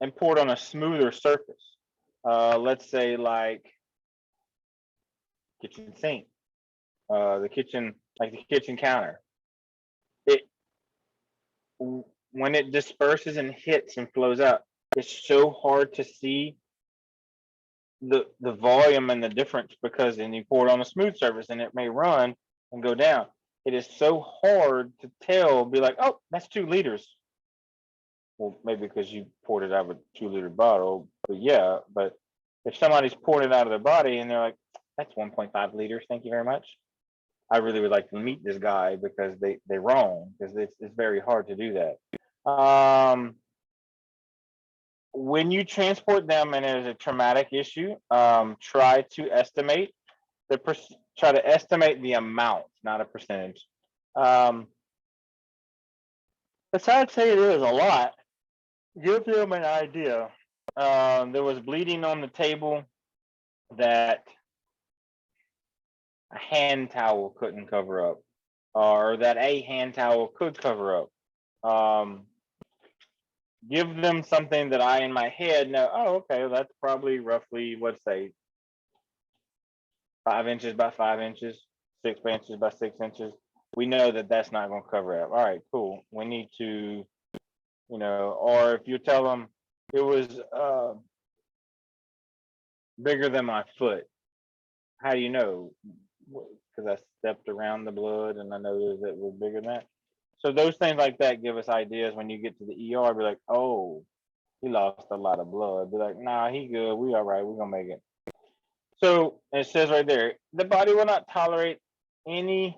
Speaker 1: and pour it on a smoother surface. Let's say like kitchen sink, the kitchen counter. When it disperses and hits and flows out, it's so hard to see the volume and the difference, because then you pour it on a smooth surface and it may run and go down. It is so hard to tell, be like, oh, that's 2 liters. Well, maybe because you poured it out of a 2-liter bottle, but yeah, but if somebody's poured it out of their body and they're like, that's 1.5 liters, thank you very much. I really would like to meet this guy, because they're wrong, because it's very hard to do that. When you transport them and there's a traumatic issue, try to estimate the amount, not a percentage. Besides say it is a lot, give them an idea. There was bleeding on the table that a hand towel couldn't cover up, or that a hand towel could cover up. Give them something that I in my head know, oh, okay, well, that's probably roughly, let's say 5 inches by 5 inches, 6 inches by 6 inches. We know that that's not going to cover it up. All right, cool. We need to, or if you tell them it was bigger than my foot, how do you know? Because I stepped around the blood and I know that it was bigger than that. So those things like that give us ideas. When you get to the ER, be like, oh, he lost a lot of blood. Be like, nah, he good. We all right. We're going to make it. So it says right there, the body will not tolerate an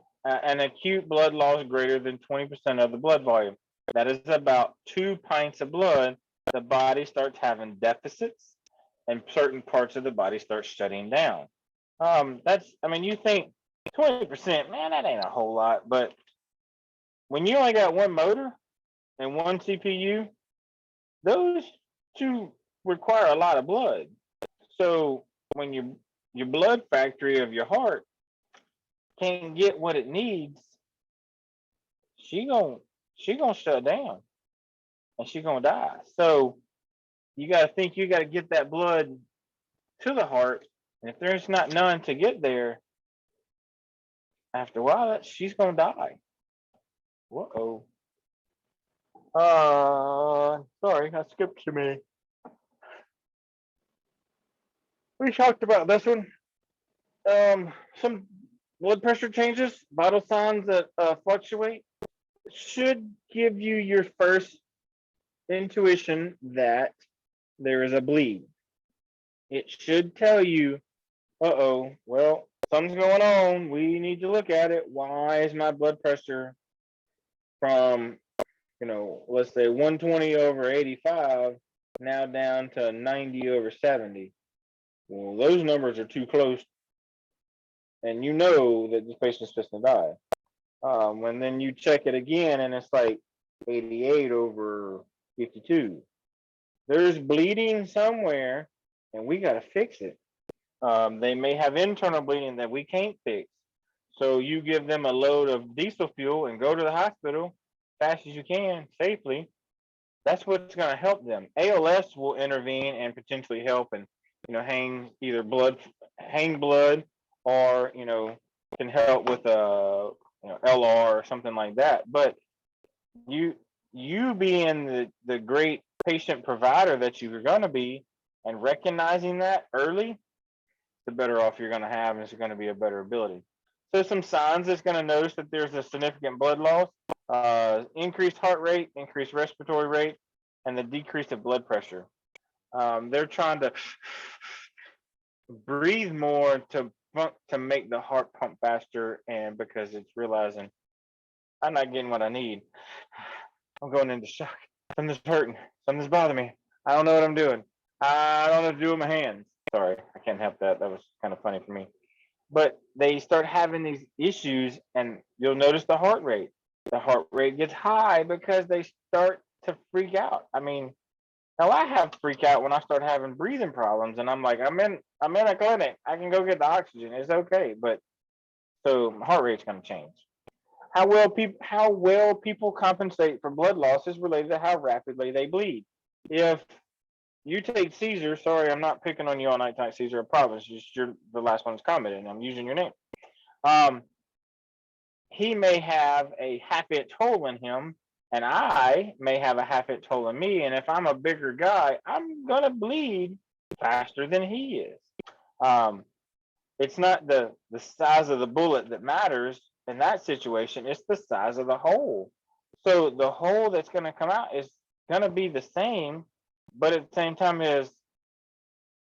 Speaker 1: acute blood loss greater than 20% of the blood volume. That is about 2 pints of blood. The body starts having deficits and certain parts of the body start shutting down. You think 20%, man, that ain't a whole lot. But when you only got 1 motor and 1 CPU, those 2 require a lot of blood. So when your blood factory of your heart can't get what it needs, she gonna shut down and she gonna die. So you gotta think you gotta get that blood to the heart, and if there's not none to get there, after a while, she's gonna die. Whoa. Sorry, I skipped to me. We talked about this one. Some blood pressure changes, vital signs that fluctuate, should give you your first intuition that there is a bleed. It should tell you, well, something's going on. We need to look at it. Why is my blood pressure from, let's say 120 over 85 now down to 90 over 70? Well, those numbers are too close, and you know that this patient's just gonna die. And then you check it again, and it's like 88 over 52. There's bleeding somewhere, and we got to fix it. They may have internal bleeding that we can't fix. So you give them a load of diesel fuel and go to the hospital fast as you can, safely. That's what's going to help them. ALS will intervene and potentially help and, hang blood, or, can help with a LR or something like that. But you being the great patient provider that you're going to be, and recognizing that early, the better off you're going to have, and it's going to be a better ability. So some signs it's going to notice that there's a significant blood loss, increased heart rate, increased respiratory rate, and the decrease of blood pressure. They're trying to breathe more to make the heart pump faster, and because it's realizing I'm not getting what I need. I'm going into shock. Something's hurting. Something's bothering me. I don't know what I'm doing. I don't know what to do with my hands. Sorry, I can't help that. That was kind of funny for me. But they start having these issues, and you'll notice the heart rate. The heart rate gets high because they start to freak out. I mean, now I have freak out when I start having breathing problems, and I'm like, I'm in a clinic. I can go get the oxygen. It's okay. But so my heart rate's going to change. How well people compensate for blood loss is related to how rapidly they bleed. If you take Caesar, sorry, I'm not picking on you all night, Caesar. I promise. Just you're the last one that's commented, and I'm using your name. He may have a half-inch hole in him, and I may have a half-inch hole in me. And if I'm a bigger guy, I'm gonna bleed faster than he is. It's not the size of the bullet that matters in that situation. It's the size of the hole. So the hole that's going to come out is going to be the same, but at the same time is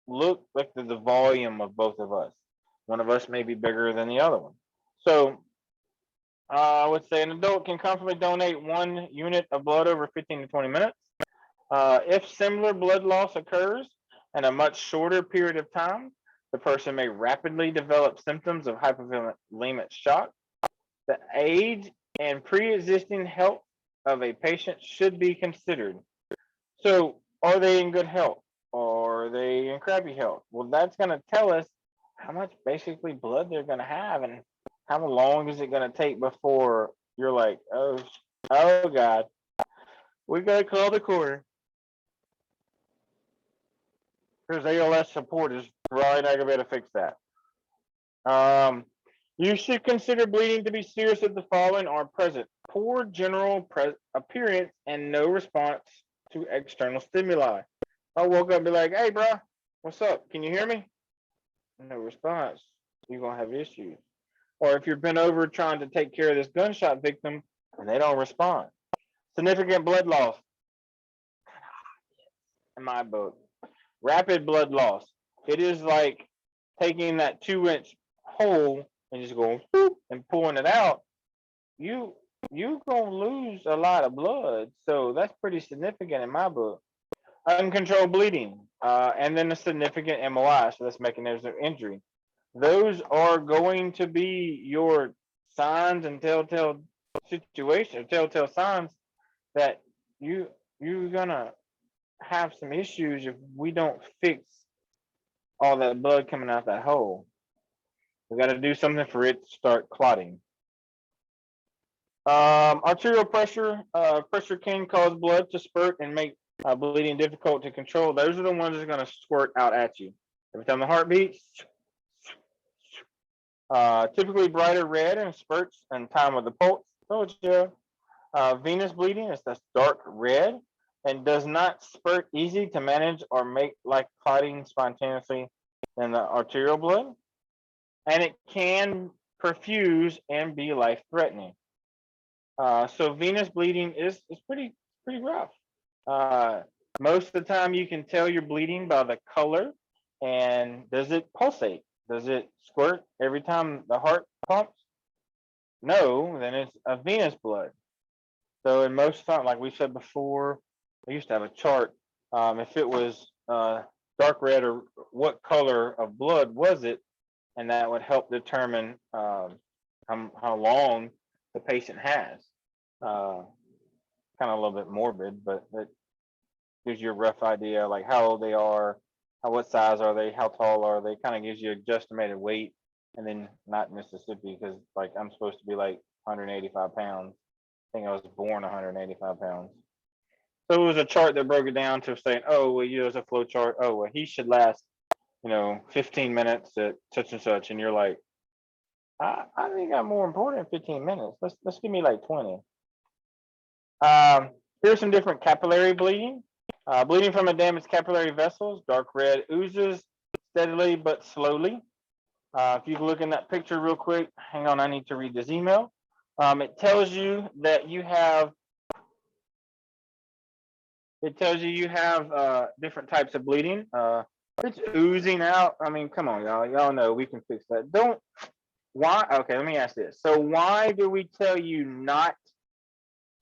Speaker 1: look like the volume of both of us. One of us may be bigger than the other one. So I would say an adult can comfortably donate 1 unit of blood over 15 to 20 minutes. If similar blood loss occurs in a much shorter period of time, the person may rapidly develop symptoms of hypovolemic shock. The age and pre-existing health of a patient should be considered. So are they in good health, or are they in crappy health? Well, that's going to tell us how much basically blood they're going to have, and how long is it going to take before you're like, oh God, we got to call the quarter. Because ALS support is probably not going to be able to fix that. You should consider bleeding to be serious if the following are present: poor general appearance and no response to external stimuli. I woke up and be like, hey, bro, what's up? Can you hear me? No response. You're going to have issues. Or if you've been over trying to take care of this gunshot victim and they don't respond. Significant blood loss. In my book. Rapid blood loss. It is like taking that 2-inch hole and just going whoop, and pulling it out. You gonna lose a lot of blood, so that's pretty significant in my book. Uncontrolled bleeding, and then a significant MOI, so that's mechanism of injury. Those are going to be your signs and telltale signs that you're gonna have some issues if we don't fix all that blood coming out that hole. We got to do something for it to start clotting. Arterial pressure. Pressure can cause blood to spurt and make bleeding difficult to control. Those are the ones that are going to squirt out at you. Every time the heart beats, typically brighter red and spurts in time of the pulse. Told you. Venous bleeding is this dark red and does not spurt easy to manage or make like clotting spontaneously in the arterial blood. And it can perfuse and be life-threatening. So venous bleeding is pretty rough. Most of the time you can tell you're bleeding by the color, and does it pulsate? Does it squirt every time the heart pumps? No, then it's a venous blood. So in most times, like we said before, I used to have a chart. If it was dark red, or what color of blood was it, and that would help determine how long the patient has. Kind of a little bit morbid, but it gives you a rough idea, like how old they are, what size are they, how tall are they. Kind of gives you a guesstimated weight, and then not Mississippi, because like I'm supposed to be like 185 pounds. I think I was born 185 pounds. So it was a chart that broke it down to saying, oh, well, you know, it's a flow chart. Oh, well, he should last 15 minutes at such and such, and you're like, I think I'm more important in 15 minutes. Let's give me like 20. Here's some different capillary bleeding. Bleeding from a damaged capillary vessels, dark red oozes steadily but slowly. If you look in that picture real quick, hang on, I need to read this email. It tells you that you have different types of bleeding. It's oozing out. I mean, come on, y'all. Y'all know we can fix that. Why? Okay, let me ask this. So why do we tell you not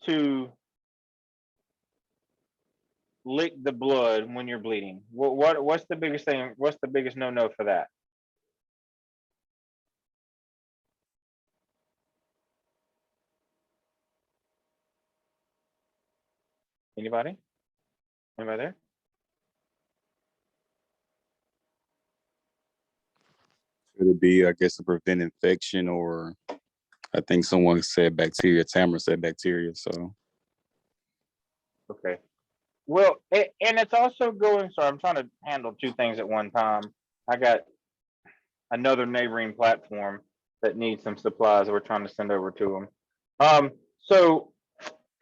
Speaker 1: to lick the blood when you're bleeding? What's the biggest thing? What's the biggest no-no for that? Anybody? Anybody there?
Speaker 2: Could it be, I guess, to prevent infection, or I think someone said bacteria. Tamara said bacteria. So
Speaker 1: Okay. Well, and it's also going. So I'm trying to handle two things at one time. I got another neighboring platform that needs some supplies we're trying to send over to them. So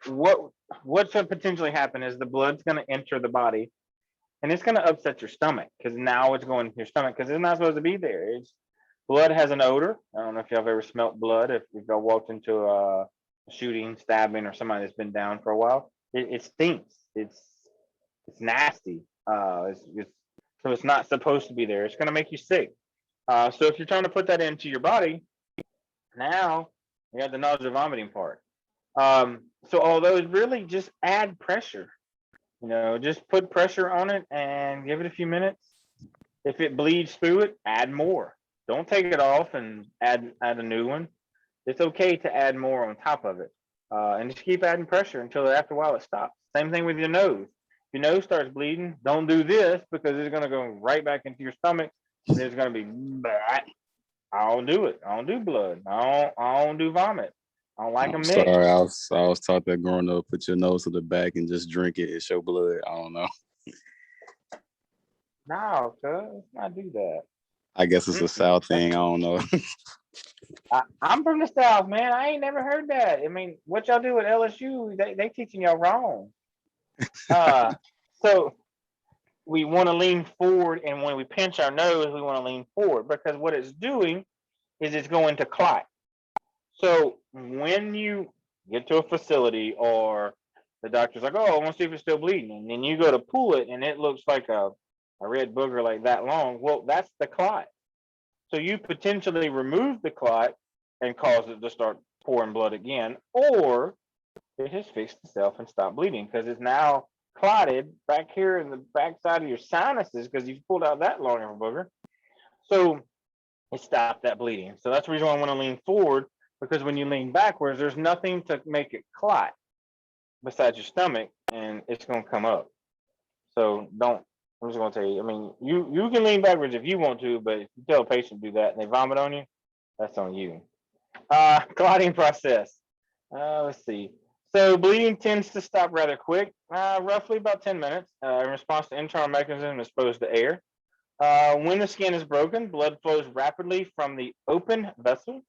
Speaker 1: what's going to potentially happen is the blood's going to enter the body, and it's going to upset your stomach because now it's going to your stomach because it's not supposed to be there. Blood has an odor. I don't know if y'all have ever smelt blood. If y'all walked into a shooting, stabbing, or somebody that's been down for a while, it stinks. It's nasty. So it's not supposed to be there. It's going to make you sick. So if you're trying to put that into your body, now you have the nausea vomiting part. So although it really just add pressure, just put pressure on it and give it a few minutes. If it bleeds through it, add more. Don't take it off and add a new one. It's okay to add more on top of it. And just keep adding pressure until after a while it stops. Same thing with your nose. If your nose starts bleeding, don't do this because it's going to go right back into your stomach. And there's going to be, I don't do it. I don't do blood. I don't do vomit. I don't like them mixed.
Speaker 2: Sorry, I was taught that growing up. Put your nose to the back and just drink it. It show blood. I don't know.
Speaker 1: No, cuz I do that.
Speaker 2: I guess it's a South thing. I don't know.
Speaker 1: I'm from the South, man. I ain't never heard that. I mean, what y'all do at LSU, they teaching y'all wrong. So we want to lean forward, and when we pinch our nose, we want to lean forward because what it's doing is it's going to clot. So when you get to a facility or the doctor's like, oh, I want to see if it's still bleeding, and then you go to pull it and it looks like a red booger like that long, well, that's the clot. So you potentially remove the clot and cause it to start pouring blood again, or it has fixed itself and stopped bleeding because it's now clotted back here in the backside of your sinuses because you've pulled out that long of a booger. So it stopped that bleeding. So that's the reason why I want to lean forward, because when you lean backwards, there's nothing to make it clot besides your stomach, and it's going to come up. So I'm just going to tell you, I mean, you can lean backwards if you want to, but if you tell a patient to do that and they vomit on you, that's on you. Clotting process. Let's see. So bleeding tends to stop rather quick, roughly about 10 minutes, in response to internal mechanism exposed to air. When the skin is broken, blood flows rapidly from the open vessel.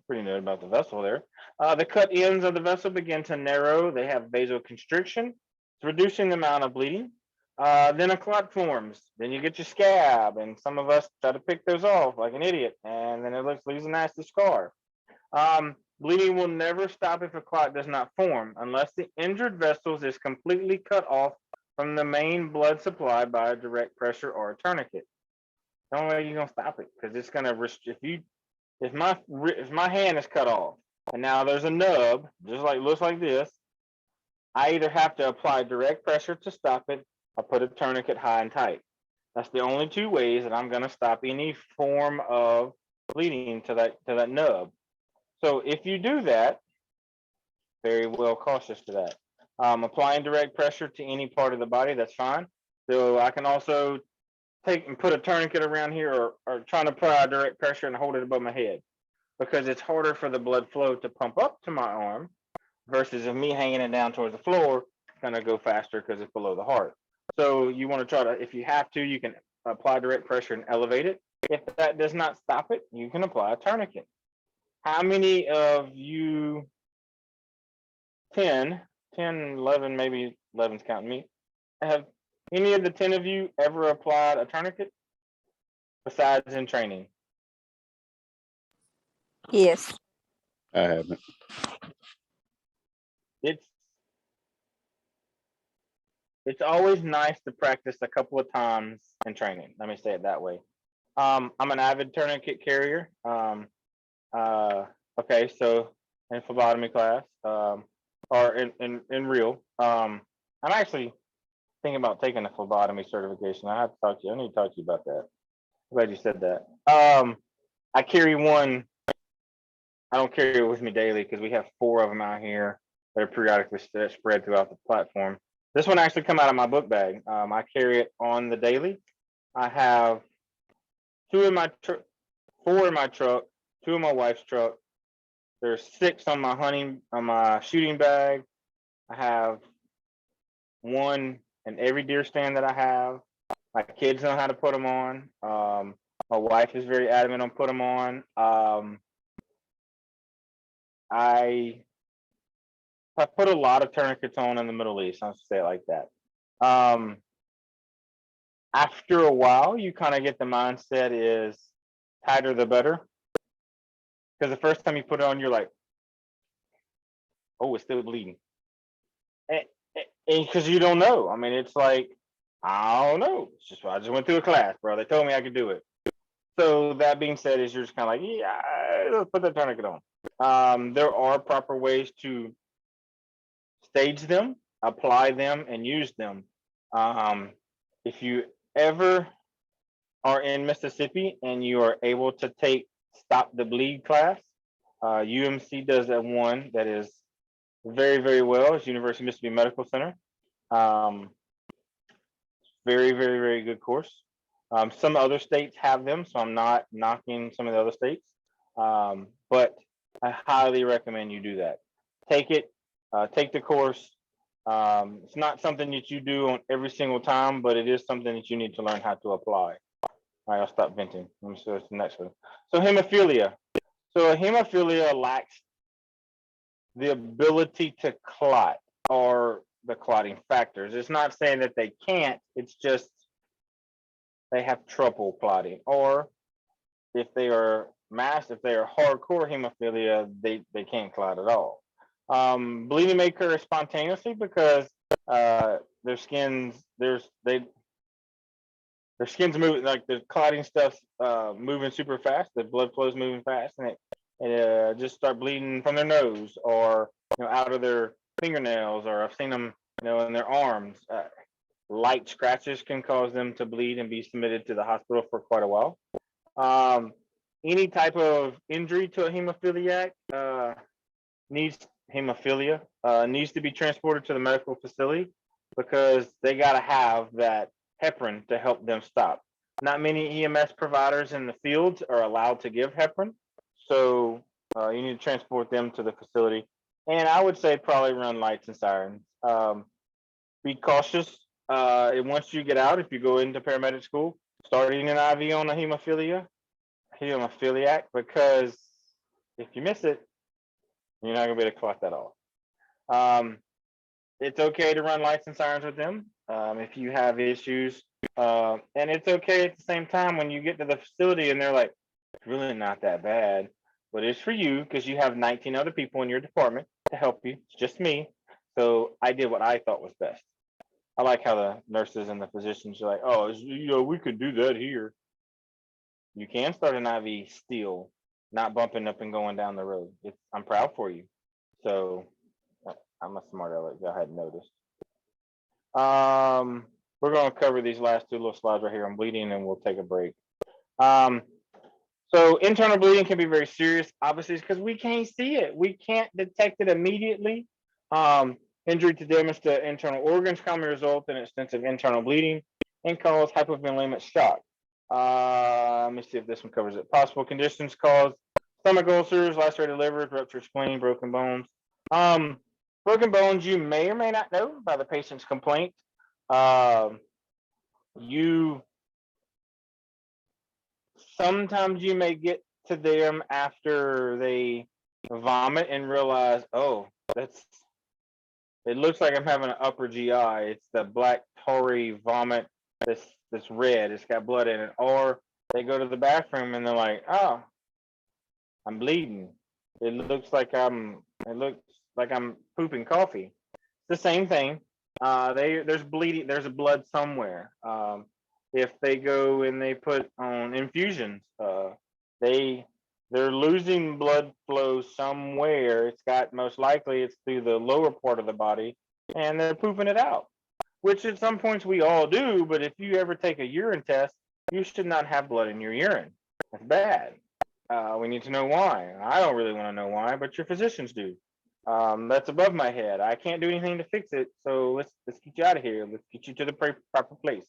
Speaker 1: Pretty note about the vessel there. The cut ends of the vessel begin to narrow. They have vasoconstriction. It's reducing the amount of bleeding. Then a clot forms. Then you get your scab, and some of us try to pick those off like an idiot, and then it leaves a nasty scar. Bleeding will never stop if a clot does not form unless the injured vessels is completely cut off from the main blood supply by a direct pressure or a tourniquet. The only way you're gonna stop it, because it's gonna if my hand is cut off and now there's a nub just like looks like this, I either have to apply direct pressure to stop it or put a tourniquet high and tight. That's the only two ways that I'm gonna stop any form of bleeding to that nub. So if you do that, very well cautious to that. Applying direct pressure to any part of the body, that's fine. So I can also take and put a tourniquet around here or trying to apply direct pressure and hold it above my head, because it's harder for the blood flow to pump up to my arm versus of me hanging it down towards the floor, it's gonna go faster because it's below the heart. So you want to try to, if you have to, you can apply direct pressure and elevate it. If that does not stop it, you can apply a tourniquet. How many of you, 10, 11, maybe 11's counting me, have any of the 10 of you ever applied a tourniquet besides in training?
Speaker 4: Yes.
Speaker 2: I haven't.
Speaker 1: It's always nice to practice a couple of times in training. Let me say it that way. I'm an avid tourniquet carrier. Okay, so in phlebotomy class, or in real, I'm actually thinking about taking a phlebotomy certification. I have to talk to you. I need to talk to you about that. I'm glad you said that. I carry one. I don't carry it with me daily because we have 4 of them out here that are periodically spread throughout the platform. This one actually come out of my book bag. I carry it on the daily. I have 2 in my truck, 4 in my truck, 2 in my wife's truck. There's 6 on my shooting bag. I have 1 in every deer stand that I have. My kids know how to put them on. My wife is very adamant on put them on. I put a lot of tourniquets on in the Middle East. I'll say it like that. After a while, you kind of get the mindset is tighter the better. Because the first time you put it on, you're like, oh, it's still bleeding. And because you don't know. I mean, it's like, I don't know. It's just I just went through a class, bro. They told me I could do it. So that being said, is you're just kind of like, yeah, let's put the tourniquet on. There are proper ways to stage them, apply them, and use them. If you ever are in Mississippi and you are able to take Stop the Bleed class, UMC does that one that is very, very well. It's University of Mississippi Medical Center. Very, very, very good course. Some other states have them, so I'm not knocking some of the other states, but I highly recommend you do that. Take it, take the course. It's not something that you do on every single time, but it is something that you need to learn how to apply. All right, I'll stop venting. Let me show the next one. So hemophilia. So hemophilia lacks the ability to clot or the clotting factors. It's not saying that they can't, it's just they have trouble clotting. Or if they are hardcore hemophilia, they can't clot at all. Bleeding may occur spontaneously because their skins moving, like the clotting stuff's moving super fast, the blood flow's moving fast, and it just start bleeding from their nose or out of their fingernails, or I've seen them in their arms. Light scratches can cause them to bleed and be submitted to the hospital for quite a while. Any type of injury to a hemophiliac needs to be transported to the medical facility because they got to have that heparin to help them stop. Not many EMS providers in the fields are allowed to give heparin, so you need to transport them to the facility. And I would say probably run lights and sirens. Be cautious. Once you get out, if you go into paramedic school, starting an IV on a hemophiliac, because if you miss it, you're not gonna be able to clot that off. It's okay to run lights and sirens with them if you have issues, and it's okay at the same time when you get to the facility and they're like, it's really not that bad, but it's for you because you have 19 other people in your department to help you. It's just me, so I did what I thought was best. I like how the nurses and the physicians are like, oh, we could do that here. You can start an IV still, not bumping up and going down the road. I'm proud for you. So I'm a smart aleck. I hadn't noticed. We're going to cover these last 2 little slides right here on bleeding, and we'll take a break. So internal bleeding can be very serious, obviously, because we can't see it. We can't detect it immediately. Injury to damage to internal organs commonly result in extensive internal bleeding and cause hypovolemic shock. Let me see if this one covers it. Possible conditions cause stomach ulcers, lacerated livers, ruptured spleen, broken bones. Broken bones, you may or may not know by the patient's complaint. Some sometimes you may get to them after they vomit and realize, oh, it looks like I'm having an upper GI. It's the black tarry vomit that's red. It's got blood in it. Or they go to the bathroom and they're like, oh, I'm bleeding. It looks like I'm pooping coffee. It's the same thing. There's bleeding, there's a blood somewhere. If they go and they put on infusions, they're losing blood flow somewhere. It's got, most likely it's through the lower part of the body, and they're pooping it out, which at some points we all do. But if you ever take a urine test, you should not have blood in your urine. That's bad. We need to know why. I don't really want to know why, but your physicians do. That's above my head. I can't do anything to fix it. So let's get you out of here. Let's get you to the proper place.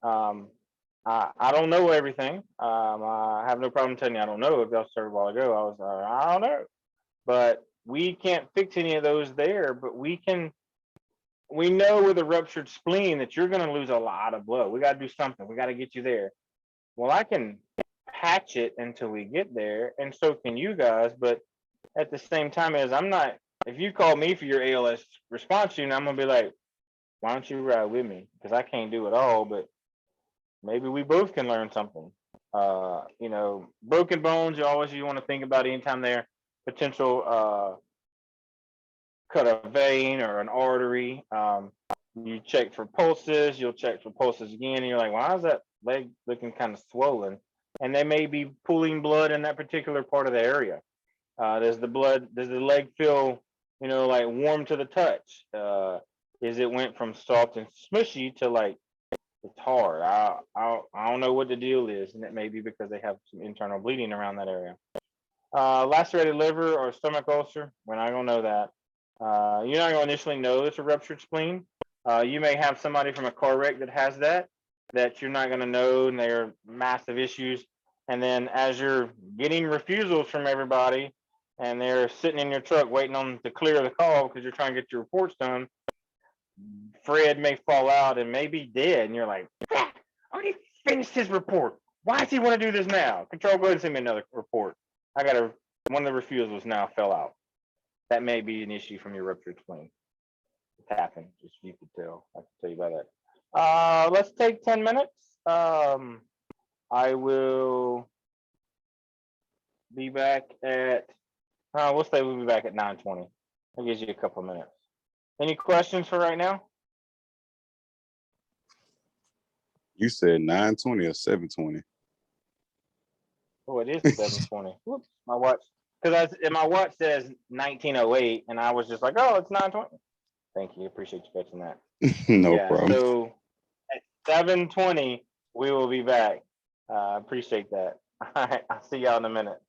Speaker 1: I don't know everything. I have no problem telling you I don't know. If y'all started a while ago, I was I don't know. But we can't fix any of those there. But we know with a ruptured spleen that you're going to lose a lot of blood. We got to do something. We got to get you there. Well, I can patch it until we get there, and so can you guys. But at the same time, as I'm not, if you call me for your ALS response unit, I'm gonna be like, why don't you ride with me? Because I can't do it all, but maybe we both can learn something. Broken bones, you want to think about anytime there potential cut a vein or an artery. You check for pulses, you'll check for pulses again, and you're like, why is that leg looking kind of swollen? And they may be pulling blood in that particular part of the area. Does the leg feel, like warm to the touch? Is it went from soft and smushy to like it's hard? I don't know what the deal is, and it may be because they have some internal bleeding around that area. Lacerated liver or stomach ulcer, we're not gonna know that. You're not gonna initially know it's a ruptured spleen. You may have somebody from a car wreck that has that you're not gonna know, and they're massive issues. And then as you're getting refusals from everybody, and they're sitting in your truck waiting on to clear the call because you're trying to get your reports done, Fred may fall out and may be dead, and you're like, I already finished his report. Why does he want to do this now? Control, go ahead and send me another report. One of the refusals now fell out. That may be an issue from your ruptured spleen. It's happened, just so you could tell. I can tell you about that. Let's take 10 minutes. I will be back at, we'll say we'll be back at 9:20. That gives you a couple of minutes. Any questions for right now?
Speaker 2: You said 9:20 or 7:20?
Speaker 1: Oh, it is 7:20. Whoops, my watch. Because my watch says 19:08, and I was just like, oh, it's 9:20. Thank you. Appreciate you catching that.
Speaker 2: No problem.
Speaker 1: So at 7:20, we will be back. Appreciate that. All right, I'll see y'all in a minute.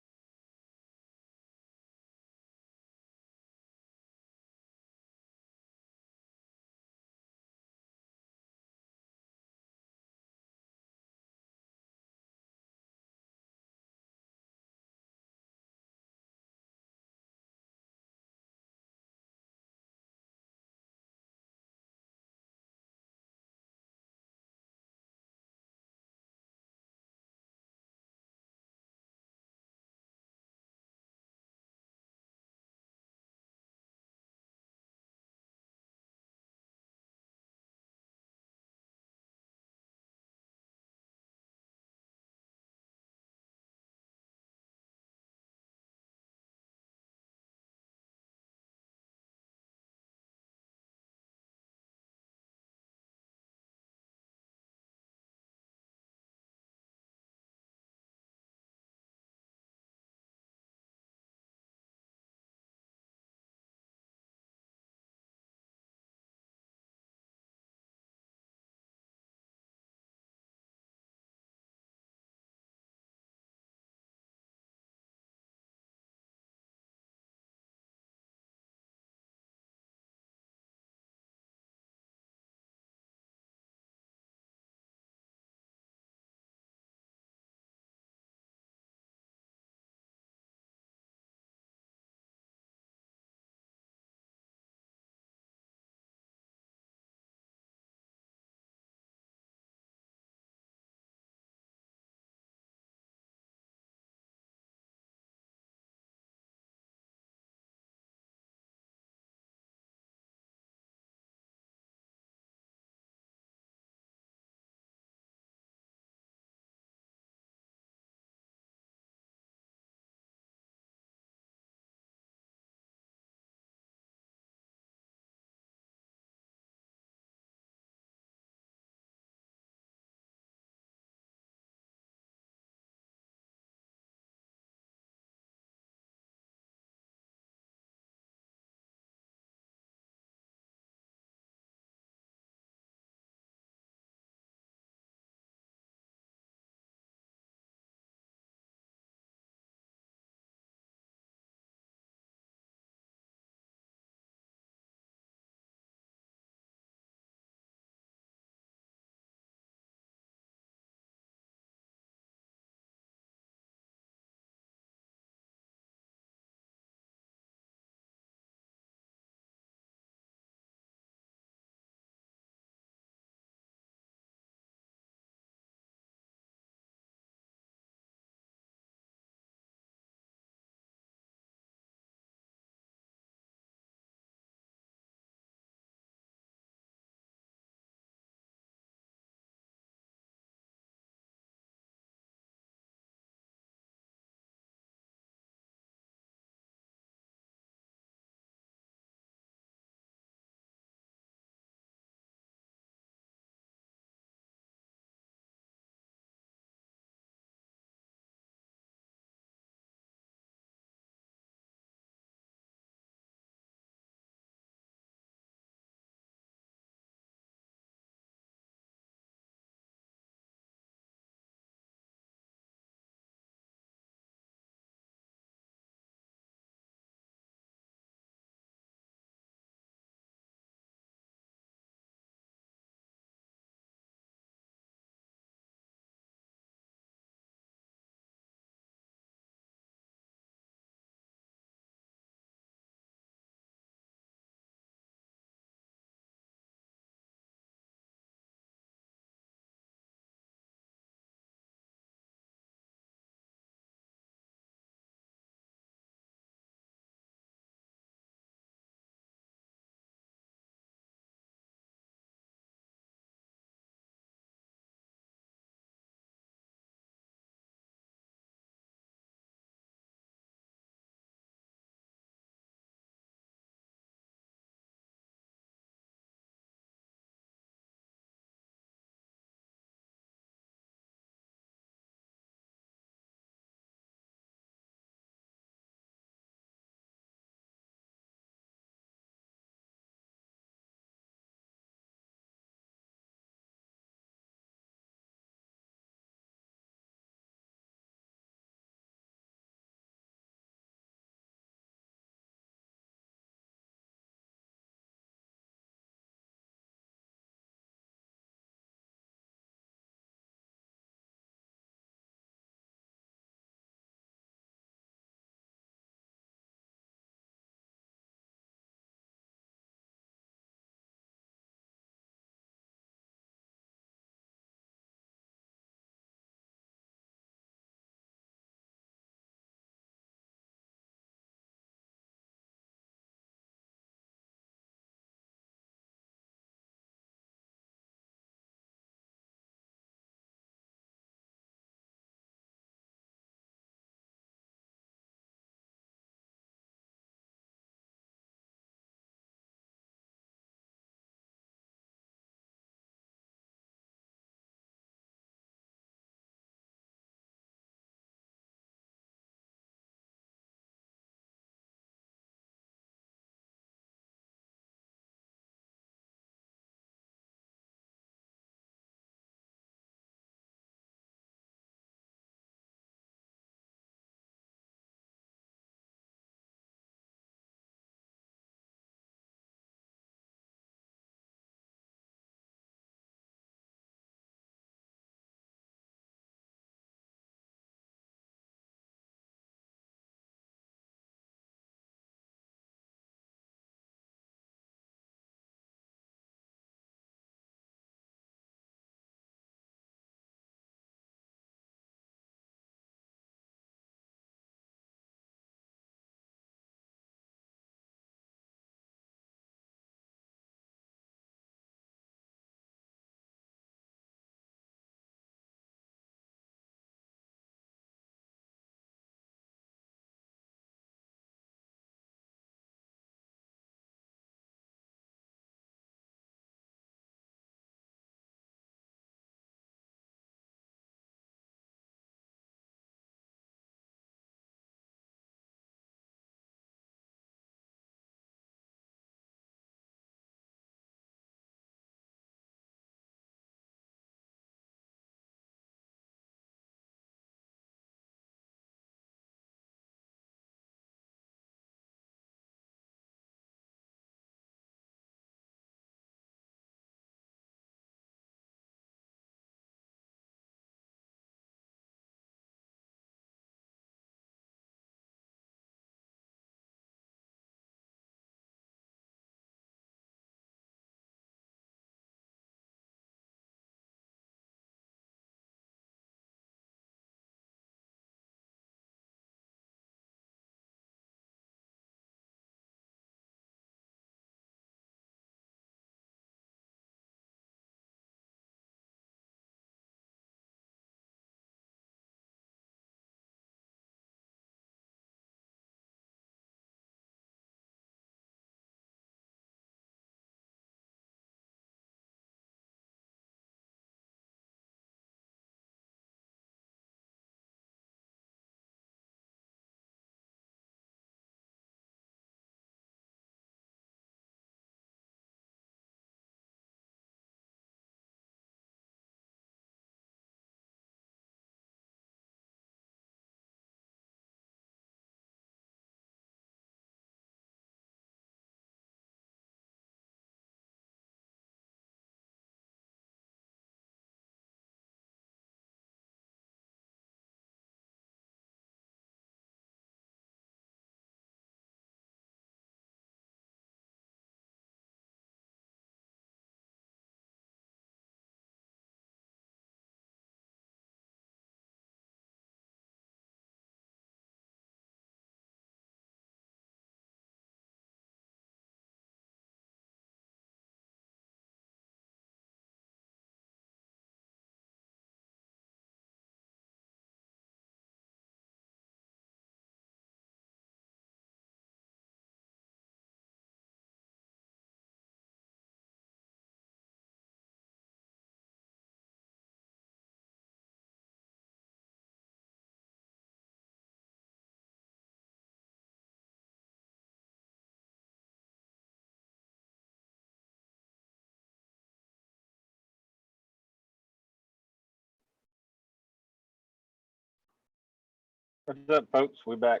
Speaker 1: What's up, folks? We're back.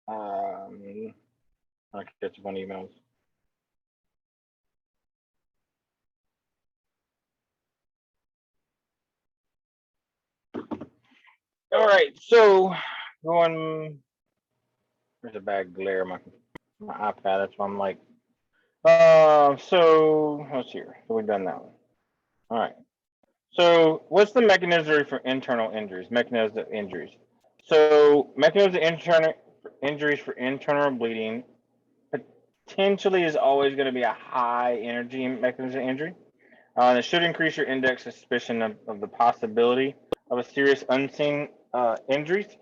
Speaker 1: I can catch up on emails. All right, so going. There's a bad glare on my iPad. That's why I'm like. So let's see here. So we've done that one. All right. So what's the mechanism for internal injuries? Mechanism of injuries. So mechanism of internal injuries for internal bleeding potentially is always going to be a high energy mechanism of injury. And it should increase your index of suspicion of the possibility of a serious unseen injuries.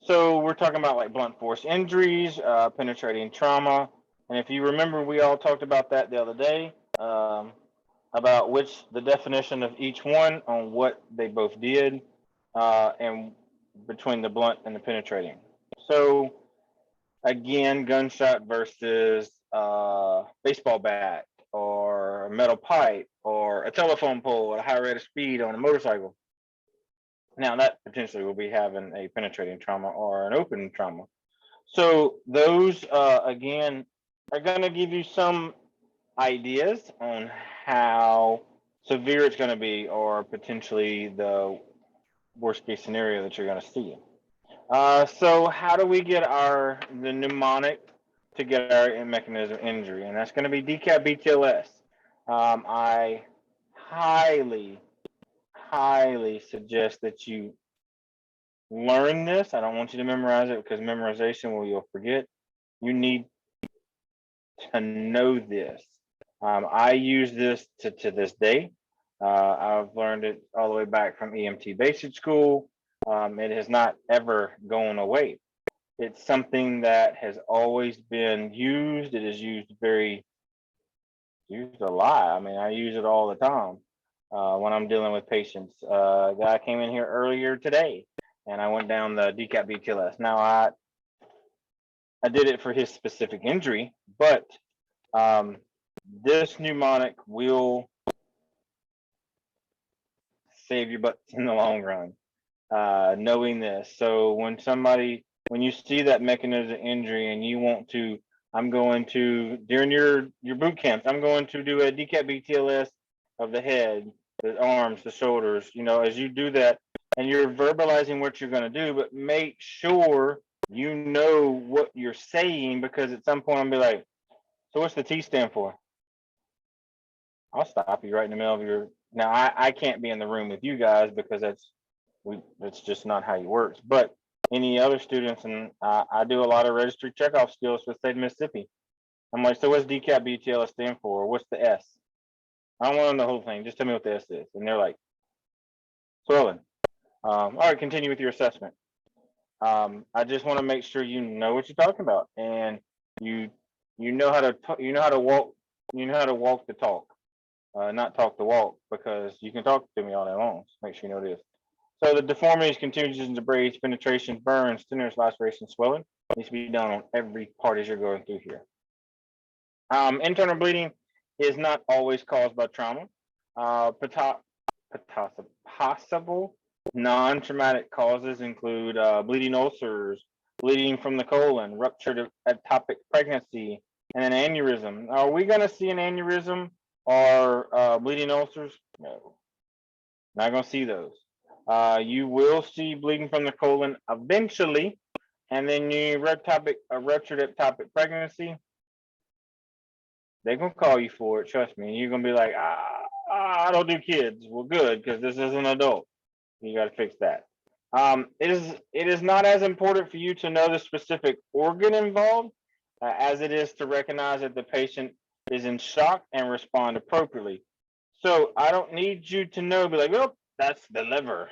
Speaker 1: So we're talking about like blunt force injuries, penetrating trauma. And if you remember, we all talked about that the other day, about the definition of each one on what they both did, and between the blunt and the penetrating. So again, gunshot versus baseball bat or a metal pipe or a telephone pole at a high rate of speed on a motorcycle. Now that potentially will be having a penetrating trauma or an open trauma. So those again are going to give you some ideas on how severe it's going to be, or potentially the worst case scenario that you're going to see. So how do we get the mnemonic to get our mechanism of injury? And that's going to be DCAP BTLS. I highly suggest that you learn this. I don't want you to memorize it, because memorization you'll forget. You need to know this. I use this to this day. I've learned it all the way back from EMT basic school. It has not ever gone away. It's something that has always been used. It is used a lot. I mean, I use it all the time when I'm dealing with patients. A guy came in here earlier today, and I went down the DCAP BTLS. Now I did it for his specific injury, but this mnemonic will save your butt in the long run, knowing this. So when you see that mechanism of injury and you want to, I'm going to, during your boot camps, I'm going to do a DCAP BTLS of the head, the arms, the shoulders, as you do that, and you're verbalizing what you're going to do, but make sure you know what you're saying, because at some point I'll be like, so what's the T stand for? I'll stop you right in the middle of your. Now I can't be in the room with you guys, because that's just not how it works. But any other students, and I do a lot of registry checkoff skills for the state of Mississippi. I'm like, so what's DCAP BTLS stand for? What's the S? I don't want to know the whole thing. Just tell me what the S is. And they're like, swelling. All right, continue with your assessment. I just want to make sure you know what you're talking about, and you know how to walk the talk. Not talk the walk, because you can talk to me all day long. So make sure you know this. So the deformities, contusions, debris, penetrations, burns, tenderness, lacerations, swelling needs to be done on every part as you're going through here. Internal bleeding is not always caused by trauma. Possible non-traumatic causes include bleeding ulcers, bleeding from the colon, ruptured ectopic pregnancy, and an aneurysm. Are we going to see an aneurysm or bleeding ulcers? No, not going to see those. You will see bleeding from the colon eventually, and then you ruptured ectopic pregnancy. They're going to call you for it, trust me. And you're going to be like, I don't do kids. Well, good, because this is an adult. You got to fix that. It is not as important for you to know the specific organ involved as it is to recognize that the patient is in shock and respond appropriately. So I don't need you to know, be like, oh, that's the liver.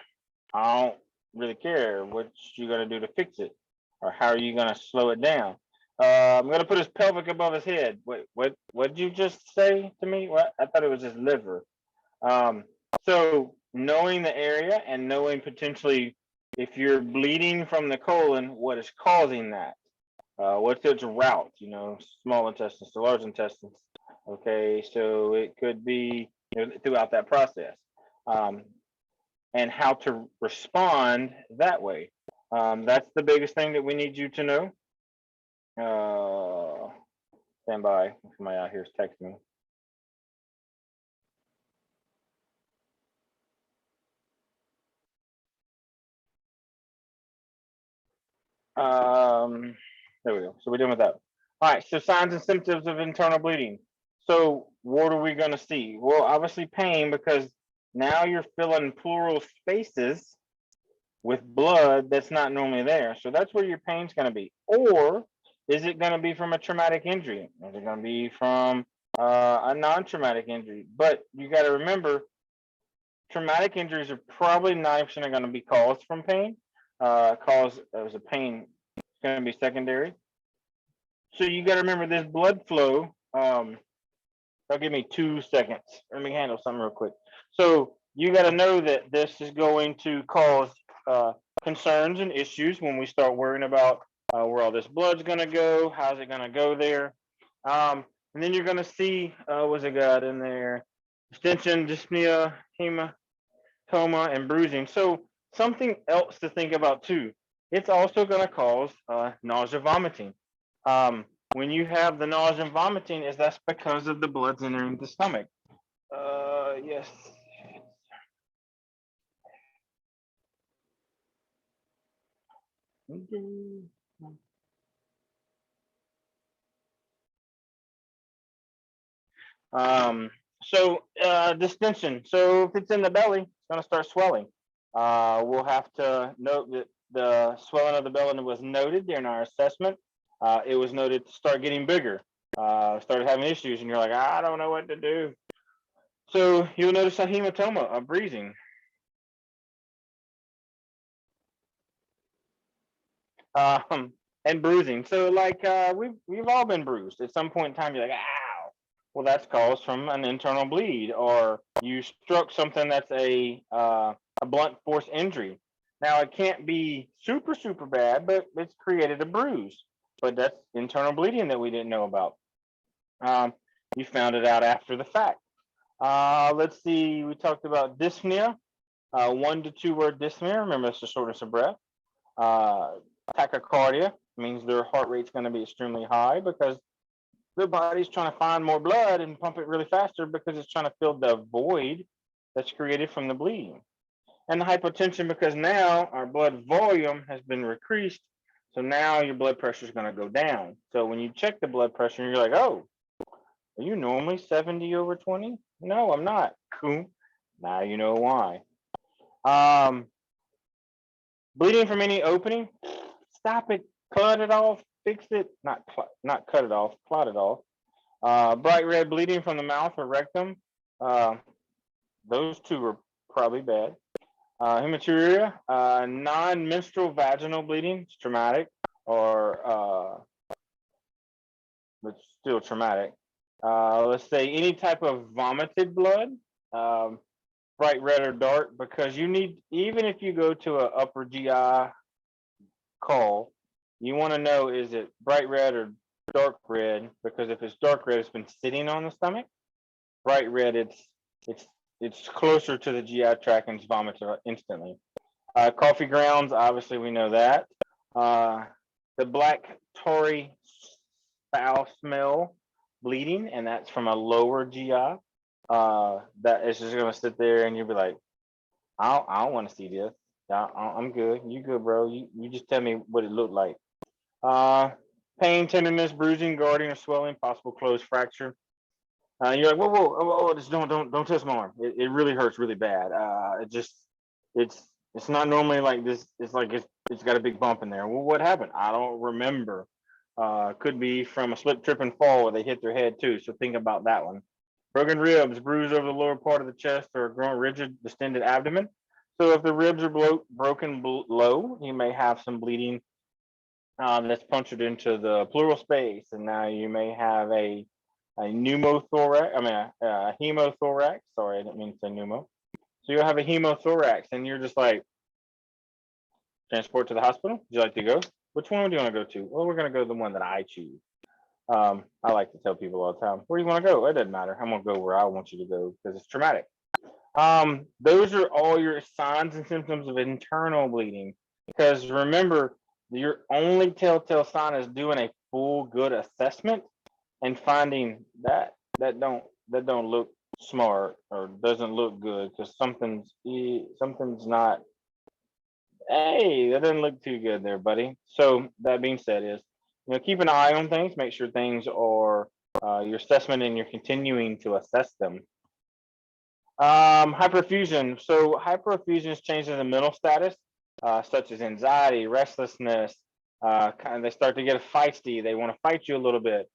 Speaker 1: I don't really care what you're going to do to fix it, or how are you going to slow it down. I'm going to put his pelvic above his head. Wait, what did you just say to me? What? I thought it was his liver. So knowing the area and knowing potentially if you're bleeding from the colon, what is causing that? What's its route? Small intestines to large intestines. Okay, so it could be throughout that process, and how to respond that way. That's the biggest thing that we need you to know. Stand by. Somebody out here is texting me. There we go. So we're done with that. All right. So signs and symptoms of internal bleeding. So what are we going to see? Well, obviously pain, because now you're filling pleural spaces with blood that's not normally there. So that's where your pain's going to be. Or is it going to be from a traumatic injury? Is it going to be from a non-traumatic injury? But you got to remember, traumatic injuries are probably 90% going to be caused from pain. Cause as a pain, it's going to be secondary. So you got to remember this blood flow. That'll give me 2 seconds. Let me handle something real quick. So you got to know that this is going to cause concerns and issues when we start worrying about where all this blood's going to go, how's it going to go there. And then you're going to see what's it got in there? Distension, dyspnea, hematoma, and bruising. So something else to think about too. It's also going to cause nausea, vomiting. When you have the nausea and vomiting, is that's because of the blood's entering the stomach. Yes. So distension. So if it's in the belly, it's going to start swelling. We'll have to note that the swelling of the belly was noted during our assessment. It was noted to start getting bigger. Started having issues, and you're like, I don't know what to do. So you'll notice a hematoma, a bruising. And bruising. So like we've all been bruised at some point in time. You're like, ow. Well, that's caused from an internal bleed, or you struck something that's a blunt force injury. Now it can't be super bad, but it's created a bruise. But that's internal bleeding that we didn't know about. You found it out after the fact. Let's see. We talked about dyspnea. 1 to 2 word dyspnea. Remember, it's the shortness of breath. Tachycardia means their heart rate's going to be extremely high because their body's trying to find more blood and pump it really faster because it's trying to fill the void that's created from the bleeding. And the hypotension, because now our blood volume has been decreased, so now your blood pressure is going to go down. So when you check the blood pressure, you're like, oh, are you normally 70/20? No, I'm not. Cool. Now you know why. Bleeding from any opening, stop it, cut it off, fix it, not cut it off, clot it off. Bright red bleeding from the mouth or rectum, those two are probably bad. Hemophilia, non-menstrual vaginal bleeding, it's traumatic, or but still traumatic. Let's say any type of vomited blood, bright red or dark, because you need, even if you go to an upper GI call, you want to know, is it bright red or dark red? Because if it's dark red, it's been sitting on the stomach. Bright red, it's closer to the GI tract and it's vomited instantly. Coffee grounds, obviously we know that. The black tarry foul smell, bleeding, and that's from a lower GI. That is just gonna sit there and you'll be like, I don't want to see this. I'm good. You good, bro? You just tell me what it looked like. Pain, tenderness, bruising, guarding, or swelling, possible closed fracture. You're like, whoa, just don't touch my arm. It really hurts really bad. It's not normally like this. It's like it's got a big bump in there. Well, what happened? I don't remember. Could be from a slip, trip, and fall where they hit their head too. So think about that one. Broken ribs, bruise over the lower part of the chest, or grown rigid, distended abdomen. So if the ribs are broken low, you may have some bleeding that's punctured into the pleural space, and now you may have a pneumothorax. I mean, a hemothorax. Sorry, I didn't mean to say pneumo. So you'll have a hemothorax, and you're just like, transport to the hospital. Would you like to go? Which one do you want to go to? Well, we're going to go to the one that I choose. I like to tell people all the time, where do you want to go? It doesn't matter. I'm going to go where I want you to go because it's traumatic. Those are all your signs and symptoms of internal bleeding. because remember, your only telltale sign is doing a full good assessment and finding that don't look smart or doesn't look good because something's not. Hey, that doesn't look too good there, buddy. So that being said, is keep an eye on things, make sure things are your assessment and you're continuing to assess them. Hyperfusion. So hyperfusion is changing the mental status, such as anxiety, restlessness. They start to get feisty. They want to fight you a little bit.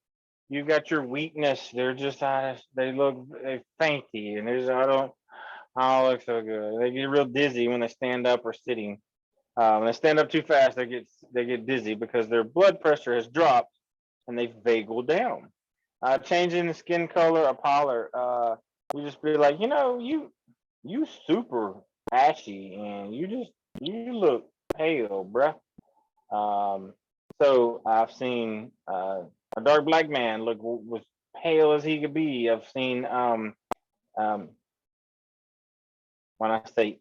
Speaker 1: You've got your weakness. They're just they fainty, and I don't look so good. They get real dizzy when they stand up or sitting. When they stand up too fast, they get dizzy because their blood pressure has dropped and they vagal down. Changing the skin color, a pallor. You just be like, you super ashy and you look pale, bruh. So I've seen a dark black man look was pale as he could be. I've seen when I say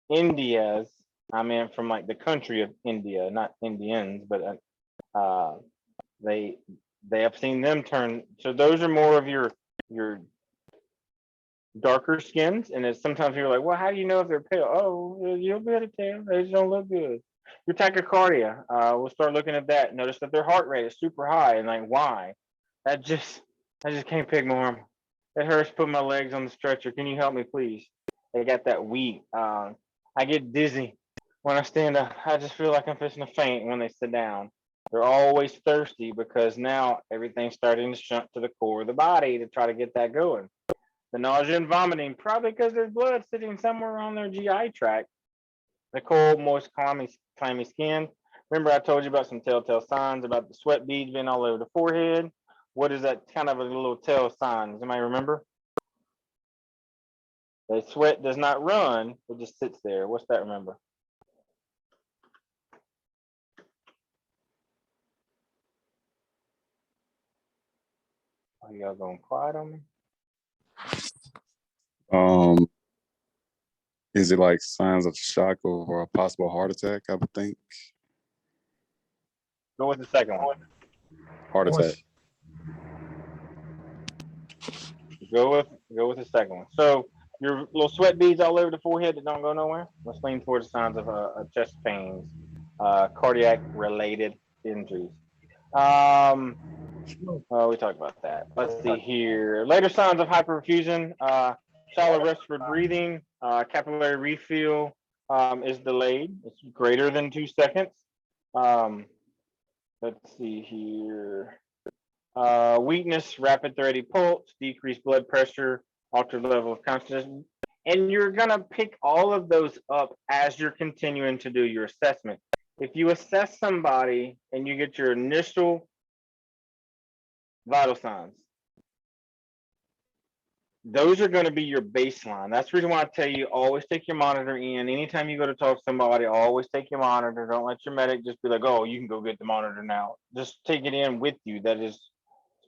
Speaker 1: Indias, I mean from like the country of India, not Indians, but they have seen them turn. So those are more of your darker skins, and it's sometimes you're like, well, how do you know if they're pale? Oh, you'll be able to tell. They just don't look good. Your tachycardia, we'll start looking at that. Notice that their heart rate is super high, and like, why? I just can't pick more. It hurts putting my legs on the stretcher. Can you help me, please? They got that weak. I get dizzy when I stand up. I just feel like I'm fixing to faint when they sit down. They're always thirsty because now everything's starting to shunt to the core of the body to try to get that going. The nausea and vomiting, probably because there's blood sitting somewhere on their GI tract. The cold, moist, clammy skin. Remember I told you about some telltale signs about the sweat beads being all over the forehead. What is that kind of a little tell sign? Does anybody remember? The sweat does not run, it just sits there. What's that, remember? Are y'all going quiet on me?
Speaker 2: Is it like signs of shock or a possible heart attack? I would think.
Speaker 1: Go with the second one.
Speaker 2: Heart attack.
Speaker 1: Go with the second one. So your little sweat beads all over the forehead that don't go nowhere. Let's lean towards the signs of chest pains, cardiac related injuries. We talked about that. Let's see here. Later signs of hyperperfusion, shallow respiratory breathing, capillary refill is delayed. It's greater than 2 seconds. Let's see here. Weakness, rapid thready pulse, decreased blood pressure, altered level of consciousness. And you're gonna pick all of those up as you're continuing to do your assessment. If you assess somebody and you get your initial vital signs, those are going to be your baseline. That's the reason why I tell you always take your monitor in. Anytime you go to talk to somebody, always take your monitor. Don't let your medic just be like, oh, you can go get the monitor now. Just take it in with you. That is,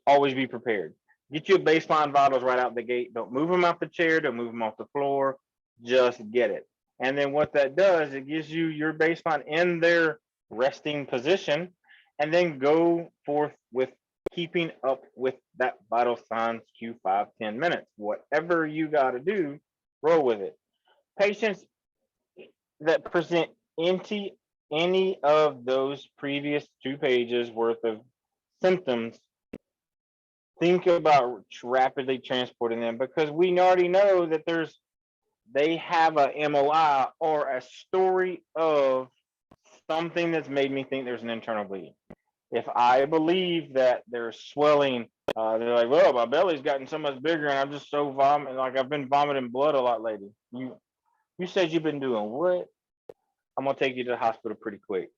Speaker 1: always be prepared. Get your baseline vitals right out the gate. Don't move them off the chair. Don't move them off the floor. Just get it. And then what that does, it gives you your baseline in their resting position, and then go forth with keeping up with that vital signs Q 5-10 minutes. Whatever you got to do, roll with it. Patients that present any of those previous 2 pages worth of symptoms, think about rapidly transporting them, because we already know that they have a MOI or a story of something that's made me think there's an internal bleeding. If I believe that there's swelling, they're like, well, my belly's gotten so much bigger and I'm just so vomiting, like I've been vomiting blood a lot lately. You said you've been doing what? I'm gonna take you to the hospital pretty quick.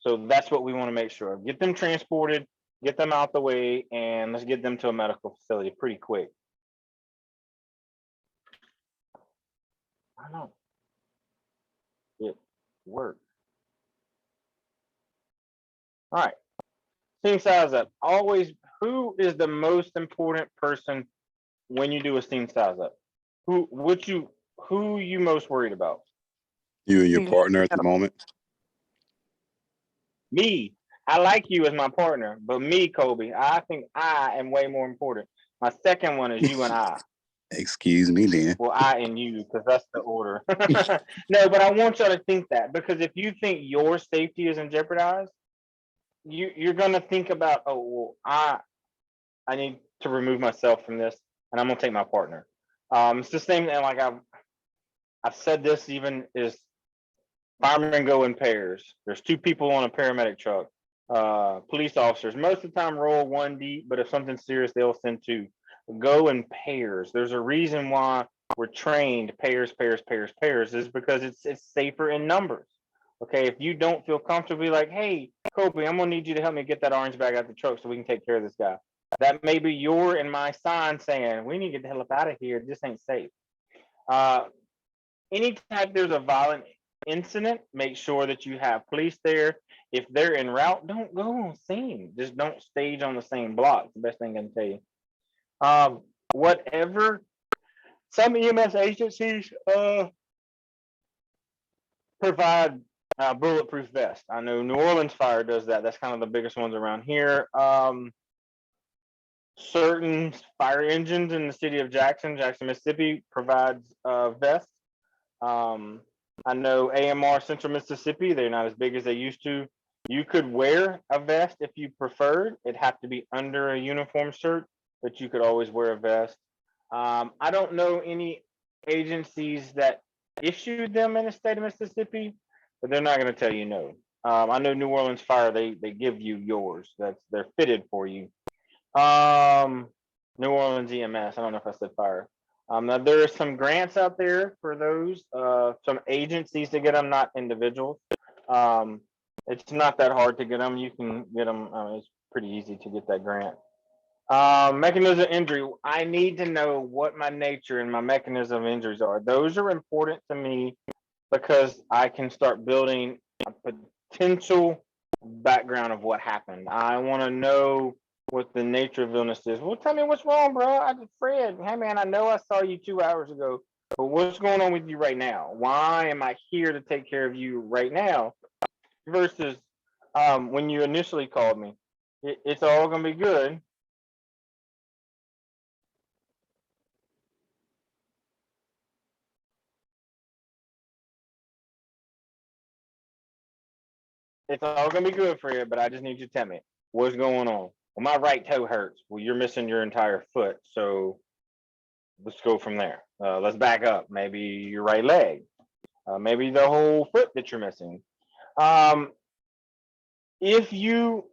Speaker 1: So that's what we want to make sure of. Get them transported, get them out the way, and let's get them to a medical facility pretty quick. I know. It worked. All right. Scene size up. Always, who is the most important person when you do a scene size up? Who you most worried about?
Speaker 2: You and your partner at the moment?
Speaker 1: Me, I like you as my partner, but me, Kobe, I think I am way more important. My second one is you and I.
Speaker 2: Excuse me then.
Speaker 1: Well, I and you, because that's the order. No, but I want y'all to think that, because if you think your safety is in jeopardized, you're gonna think about, oh, well, I need to remove myself from this, and I'm gonna take my partner. It's the same thing. Like I've said this even is firemen go in pairs. There's two people on a paramedic truck. Police officers most of the time roll one deep, but if something's serious, they'll send two. Go in pairs. There's a reason why we're trained pairs, is because it's safer in numbers. Okay, if you don't feel comfortable, be like, hey, Kobe, I'm gonna need you to help me get that orange bag out the truck so we can take care of this guy. That may be your and my sign saying we need to get the hell up out of here. This ain't safe. Anytime there's a violent incident, make sure that you have police there. If they're en route, don't go on scene. Just don't stage on the same block. The best thing I can tell you. Whatever. Some EMS agencies provide bulletproof vests. I know New Orleans Fire does that. That's kind of the biggest ones around here. Certain fire engines in the city of Jackson, Mississippi, provides vests. I know AMR Central Mississippi, they're not as big as they used to. You could wear a vest if you preferred. It'd have to be under a uniform shirt, but you could always wear a vest. I don't know any agencies that issued them in the state of Mississippi, but they're not going to tell you no. I know New Orleans Fire, they give you yours. They're fitted for you. New Orleans EMS, I don't know if I said fire. Now there are some grants out there for those, some agencies to get them, not individuals. It's not that hard to get them. You can get them. It's pretty easy to get that grant. Mechanism of injury. I need to know what my nature and my mechanism of injuries are. Those are important to me because I can start building a potential background of what happened. I want to know what the nature of illness is. Well, tell me what's wrong, bro. I just Fred. Hey man, I know I saw you 2 hours ago, but what's going on with you right now? Why am I here to take care of you right now? Versus when you initially called me, it's all gonna be good. It's all gonna be good for you, but I just need you to tell me what's going on. Well, my right toe hurts. Well, you're missing your entire foot, so let's go from there. Let's back up. Maybe your right leg, maybe the whole foot that you're missing. If you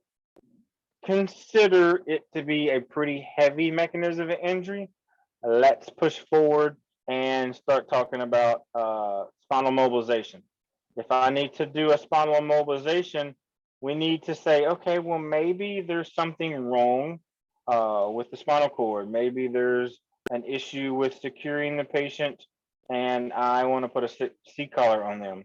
Speaker 1: consider it to be a pretty heavy mechanism of injury, let's push forward and start talking about spinal mobilization. If I need to do a spinal mobilization, we need to say, okay, well, maybe there's something wrong with the spinal cord. Maybe there's an issue with securing the patient and I want to put a C-collar on them.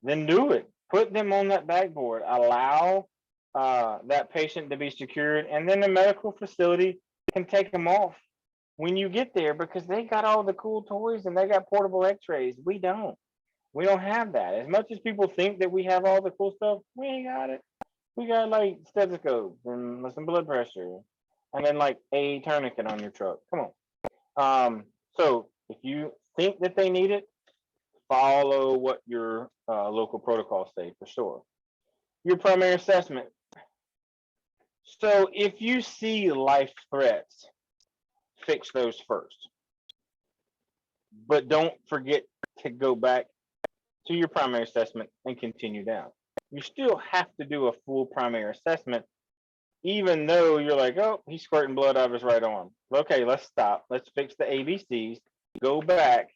Speaker 1: Then do it. Put them on that backboard. Allow that patient to be secured, and then the medical facility can take them off when you get there because they got all the cool toys and they got portable x-rays. We don't. We don't have that. As much as people think that we have all the cool stuff, we ain't got it. We got like stethoscopes and some blood pressure and then like a tourniquet on your truck. Come on. So if you think that they need it, follow what your local protocols say for sure. Your primary assessment. So if you see life threats, fix those first. But don't forget to go back to your primary assessment and continue down. You still have to do a full primary assessment, even though you're like, oh, he's squirting blood out of his right arm. Okay, let's stop. Let's fix the ABCs, go back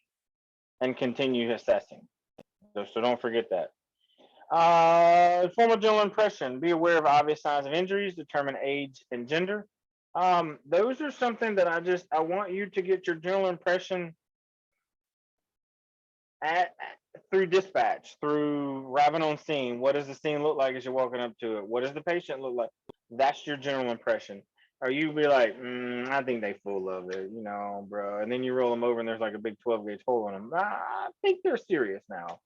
Speaker 1: and continue assessing. So don't forget that. Formal general impression. Be aware of obvious signs of injuries, determine age and gender. Those are something that I want you to get your general impression through dispatch, through arriving on scene. What does the scene look like as you're walking up to it? What does the patient look like? That's your general impression. Or you be like, I think they full of it, you know, bro. And then you roll them over and there's like a big 12 gauge hole in them. I think they're serious now.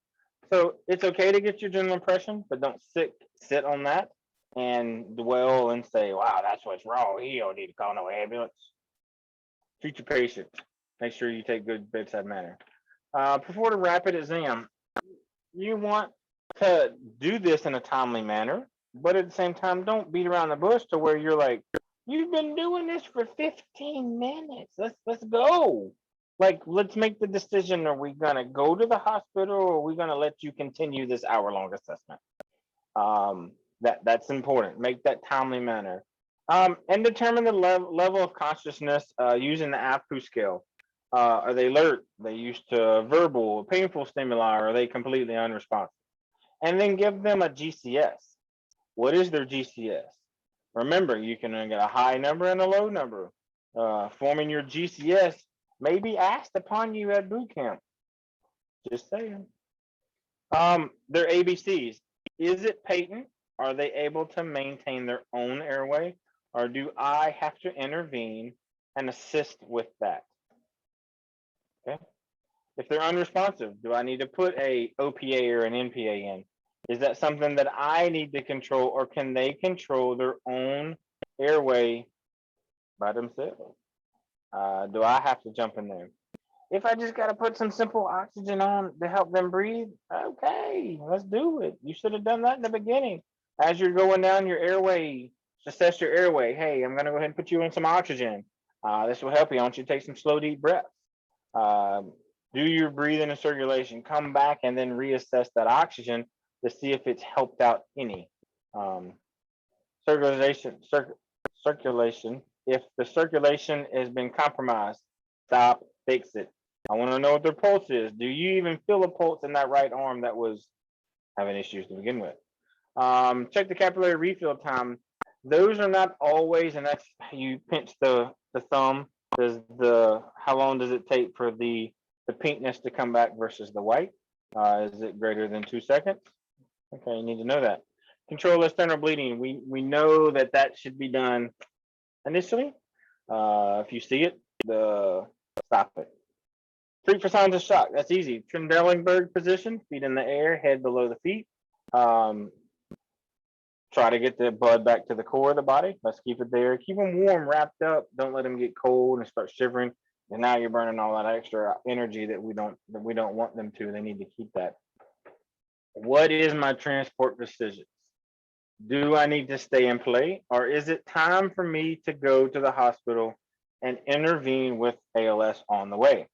Speaker 1: So it's okay to get your general impression, but don't sit on that and dwell and say, wow, that's what's wrong. You don't need to call no ambulance. Treat your patient. Make sure you take good bedside manner. Before the rapid exam, you want to do this in a timely manner, but at the same time, don't beat around the bush to where you're like, you've been doing this for 15 minutes. Let's go. Like, let's make the decision. Are we gonna go to the hospital, or are we gonna let you continue this hour-long assessment? That's important. Make that timely manner. And determine the level of consciousness using the AFPU scale. Are they alert? Are they used to verbal, painful stimuli, or are they completely unresponsive? And then give them a GCS. What is their GCS? Remember, you can get a high number and a low number. Forming your GCS may be asked upon you at boot camp. Just saying. Their ABCs. Is it patent? Are they able to maintain their own airway? Or do I have to intervene and assist with that? Okay. If they're unresponsive, do I need to put a OPA or an NPA in? Is that something that I need to control, or can they control their own airway by themselves? Do I have to jump in there? If I just got to put some simple oxygen on to help them breathe, okay, let's do it. You should have done that in the beginning. As you're going down your airway, assess your airway. Hey, I'm going to go ahead and put you in some oxygen. This will help you. I want you to take some slow, deep breaths. Do your breathing and circulation. Come back and then reassess that oxygen to see if it's helped out any. Circulation. If the circulation has been compromised, stop, fix it. I want to know what their pulse is. Do you even feel a pulse in that right arm that was having issues to begin with? Check the capillary refill time. Those are not always, and that's you pinch the thumb. How long does it take for the pinkness to come back versus the white? Is it greater than 2 seconds? Okay, you need to know that. Control external bleeding. We know that should be done initially. If you see it, stop it. Treat for signs of shock. That's easy. Trendelenburg position, feet in the air, head below the feet. Try to get the blood back to the core of the body. Let's keep it there. Keep them warm, wrapped up. Don't let them get cold and start shivering. And now you're burning all that extra energy that we don't want them to. They need to keep that. What is my transport decisions? Do I need to stay in play, or is it time for me to go to the hospital and intervene with ALS on the way?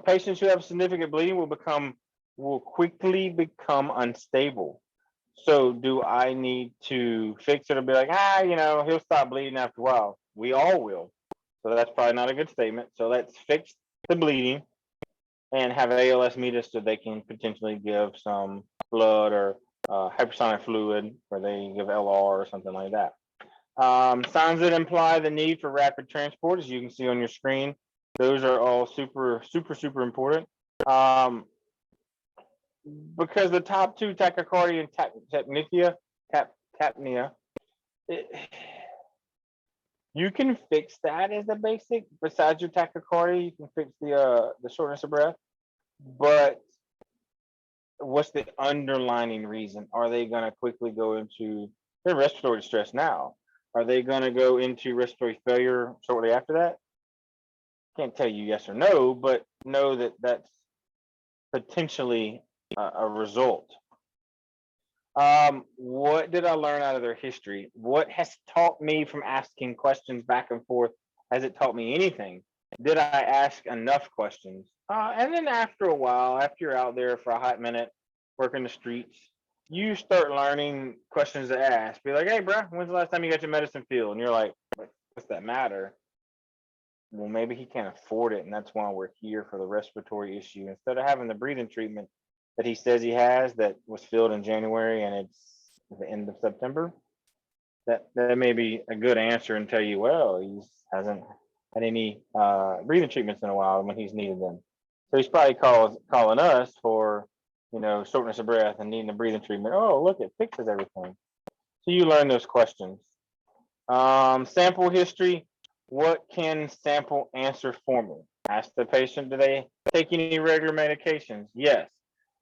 Speaker 1: Patients who have significant bleeding will quickly become unstable. So do I need to fix it or be like, he'll stop bleeding after a while? We all will. So that's probably not a good statement. So let's fix the bleeding and have ALS meet us so they can potentially give some blood or hypersonic fluid, or they give LR or something like that. Signs that imply the need for rapid transport, as you can see on your screen, those are all super, super, super important. Because the top two, tachycardia and tapnea, you can fix that as a basic. Besides your tachycardia, you can fix the shortness of breath. But what's the underlining reason? Are they going to quickly go into their respiratory distress now? Are they going to go into respiratory failure shortly after that? Can't tell you yes or no, but know that that's potentially a result. What did I learn out of their history? What has taught me from asking questions back and forth? Has it taught me anything? Did I ask enough questions? And then after a while, after you're out there for a hot minute, working the streets, you start learning questions to ask. Be like, hey, bro, when's the last time you got your medicine filled? And you're like, what's that matter? Well, maybe he can't afford it, and that's why we're here for the respiratory issue. Instead of having the breathing treatment that he says he has that was filled in January and it's the end of September, that may be a good answer and tell you, well, he hasn't had any breathing treatments in a while when he's needed them. So he's probably calling us for, shortness of breath and needing a breathing treatment. Oh, look, it fixes everything. So you learn those questions. Sample history. What can sample answer for me? Ask the patient, do they take any regular medications? Yes.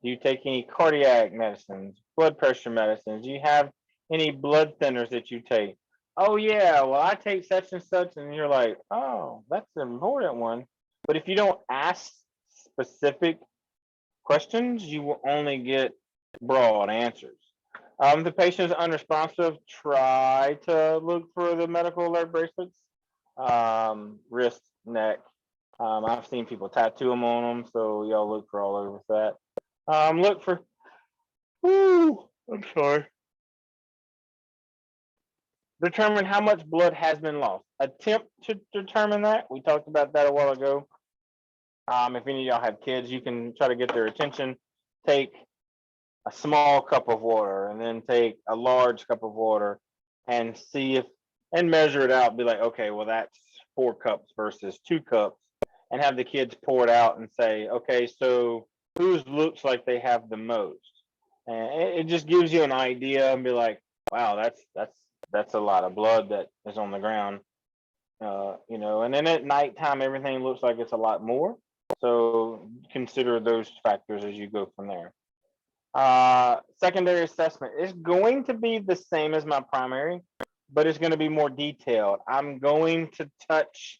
Speaker 1: Do you take any cardiac medicines, blood pressure medicines? Do you have any blood thinners that you take? Oh yeah, well I take such and such, and you're like, oh, that's an important one. But if you don't ask specific questions, you will only get broad answers. If the patient is unresponsive, try to look for the medical alert bracelets, wrist, neck. I've seen people tattoo them on them, so y'all look for all over that. Look for, I'm sorry. Determine how much blood has been lost. Attempt to determine that. We talked about that a while ago. If any of y'all have kids, you can try to get their attention. Take a small cup of water and then take a large cup of water and see if, and measure it out. Be like, okay, well, that's 4 cups versus 2 cups, and have the kids pour it out and say, okay, so whose looks like they have the most? And it just gives you an idea and be like, wow, that's a lot of blood that is on the ground. You know, and then at nighttime, everything looks like it's a lot more. So consider those factors as you go from there. Secondary assessment is going to be the same as my primary, but it's going to be more detailed. I'm going to touch,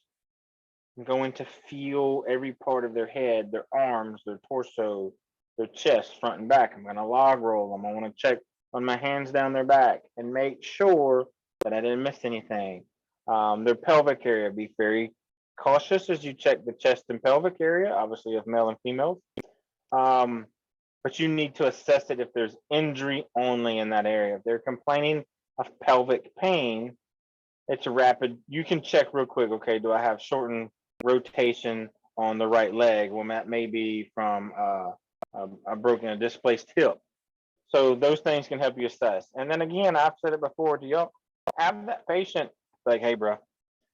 Speaker 1: I'm going to feel every part of their head, their arms, their torso, their chest, front and back. I'm going to log roll them. I want to check on my hands down their back and make sure that I didn't miss anything. Their pelvic area, be very cautious as you check the chest and pelvic area, obviously of male and females. But you need to assess it if there's injury only in that area. If they're complaining of pelvic pain, it's a rapid, you can check real quick, okay, do I have shortened rotation on the right leg? Well, that may be from a displaced hip. So those things can help you assess. And then again, I've said it before to y'all, have that patient like, hey, bro,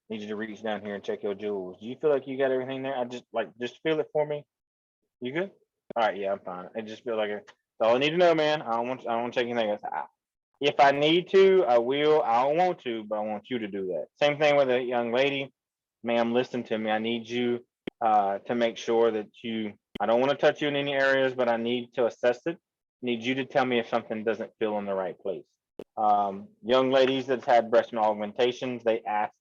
Speaker 1: need you to reach down here and check your jewels. Do you feel like you got everything there? Just feel it for me. You good? All right, yeah, I'm fine. I just feel like that's all I need to know, man. I don't want to take anything else. If I need to, I will. I don't want to, but I want you to do that. Same thing with a young lady. Ma'am, listen to me. I need you to make sure that I don't want to touch you in any areas, but I need to assess it. I need you to tell me if something doesn't feel in the right place. Young ladies that's had breast augmentations, they ask,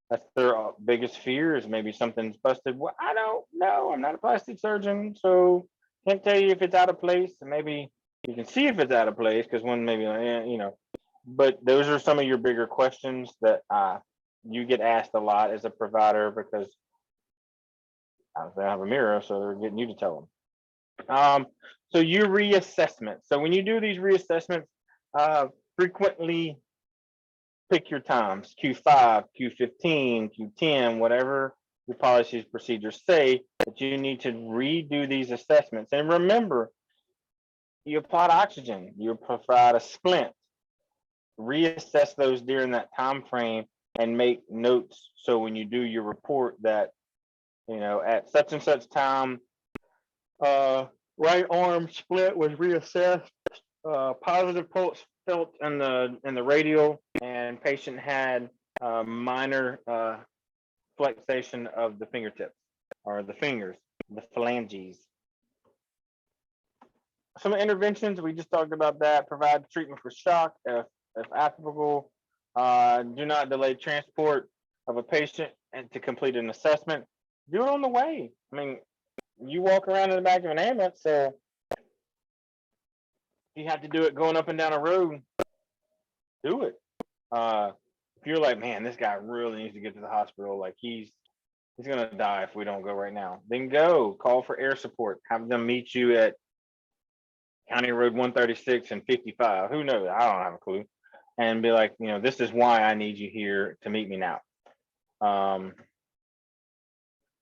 Speaker 1: that's their biggest fear, is maybe something's busted. Well, I don't know. I'm not a plastic surgeon, so can't tell you if it's out of place. And maybe you can see if it's out of place, because one maybe, you know, but those are some of your bigger questions that you get asked a lot as a provider, because they have a mirror, so they're getting you to tell them. So your reassessment. So when you do these reassessments, frequently pick your times, Q5, Q15, Q10, whatever your policies, procedures say, that you need to redo these assessments. And remember, you apply oxygen, you provide a splint, reassess those during that time frame and make notes. So when you do your report that, you know, at such and such time, right arm split was reassessed, positive pulse felt in the radial, and patient had minor flexation of the fingertips or the fingers, the phalanges. Some interventions, we just talked about that. Provide treatment for shock if applicable. Do not delay transport of a patient and to complete an assessment. Do it on the way. I mean, you walk around in the back of an ambulance, so you have to do it going up and down a road, do it. If you're like, man, this guy really needs to get to the hospital, like he's gonna die if we don't go right now, then go call for air support. Have them meet you at County Road 136 and 55. Who knows? I don't have a clue. And be like, you know, this is why I need you here to meet me now.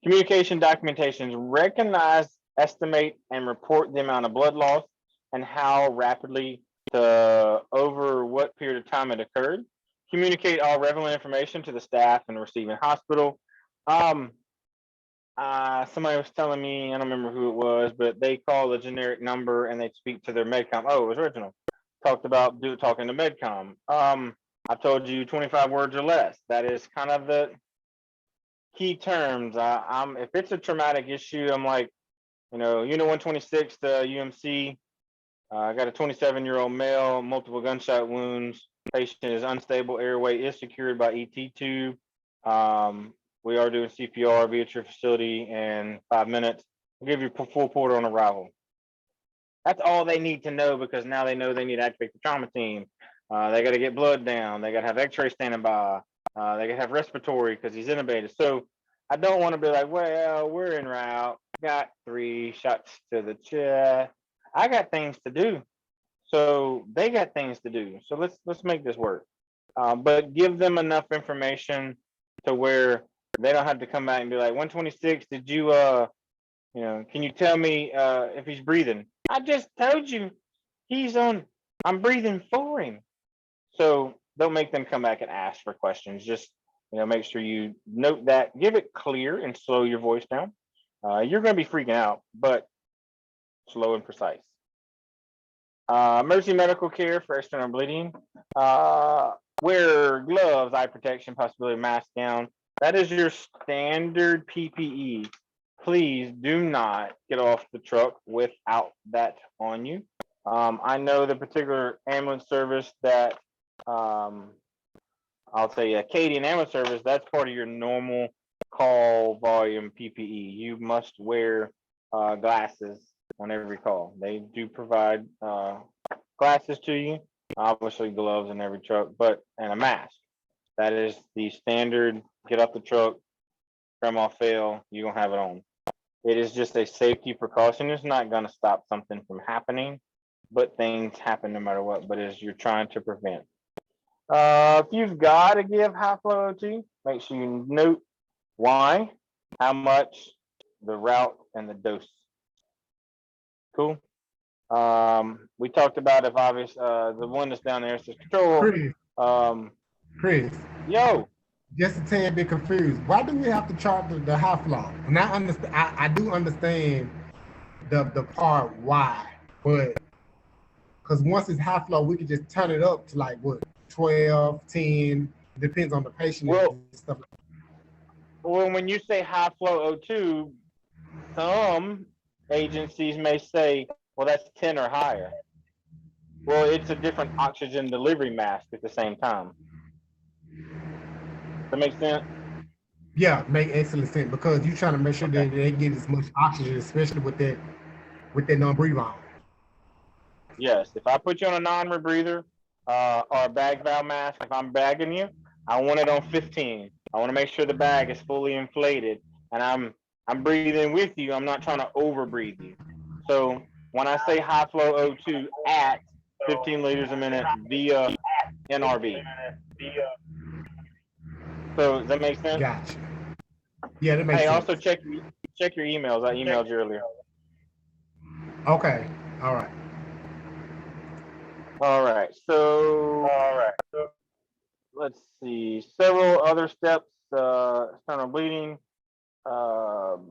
Speaker 1: Communication documentations, recognize, estimate, and report the amount of blood loss and how rapidly over what period of time it occurred. Communicate all relevant information to the staff and the receiving hospital. Somebody was telling me, I don't remember who it was, but they call a generic number and they speak to their medcom. Oh, it was original. Talked about talking to medcom. I told you 25 words or less. That is kind of the key terms. If it's a traumatic issue, I'm like, Unit 126 to UMC. I got a 27-year-old male, multiple gunshot wounds. Patient is unstable, airway is secured by ET tube. We are doing CPR, be at your facility in 5 minutes. I'll give you full port on arrival. That's all they need to know, because now they know they need to activate the trauma team. They got to get blood down. They got to have x-ray standing by. They got to have respiratory because he's intubated. So I don't want to be like, well, we're en route. Got 3 shots to the chest. I got things to do. So they got things to do. So let's make this work. But give them enough information to where they don't have to come back and be like, 126, did you can you tell me if he's breathing? I just told you I'm breathing for him. So don't make them come back and ask for questions. Just make sure you note that, give it clear and slow your voice down. You're going to be freaking out, but slow and precise. Emergency medical care for external bleeding. Wear gloves, eye protection, possibility mask down. That is your standard PPE. Please do not get off the truck without that on you. I know the particular ambulance service that I'll tell you, Acadian ambulance service, that's part of your normal call volume PPE. You must wear glasses on every call. They do provide glasses to you, obviously gloves in every truck, and a mask. That is the standard. Get off the truck, grandma fail, you're gonna have it on. It is just a safety precaution. It's not gonna stop something from happening, but things happen no matter what, but as you're trying to prevent. If you've got to give high flow O2, make sure you note why, how much, the route, and the dose. Cool. We talked about if obvious, the one that's down there says control.
Speaker 4: Chris,
Speaker 1: Yo.
Speaker 4: Just a tad bit confused. Why do we have to chart the high flow? And I understand. I do understand the part why, but because once it's high flow, we can just turn it up to like what 12, 10, depends on the patient and stuff.
Speaker 1: Well, when you say high flow O2, some agencies may say, well, that's 10 or higher. Well, it's a different oxygen delivery mask at the same time. That makes sense?
Speaker 4: Yeah, make excellent sense, because you're trying to make sure that they get as much oxygen, especially with that non-breathe on.
Speaker 1: Yes, if I put you on a non-rebreather or a bag valve mask, if I'm bagging you, I want it on 15. I want to make sure the bag is fully inflated, and I'm breathing with you. I'm not trying to over breathe you. So when I say high flow O2 at 15 liters a minute via NRB. So does that make sense?
Speaker 4: Gotcha. Yeah, that makes sense.
Speaker 1: Hey, also check your emails. I emailed you earlier.
Speaker 4: Okay. All right.
Speaker 1: All right. So let's see. Several other steps. External bleeding. Blood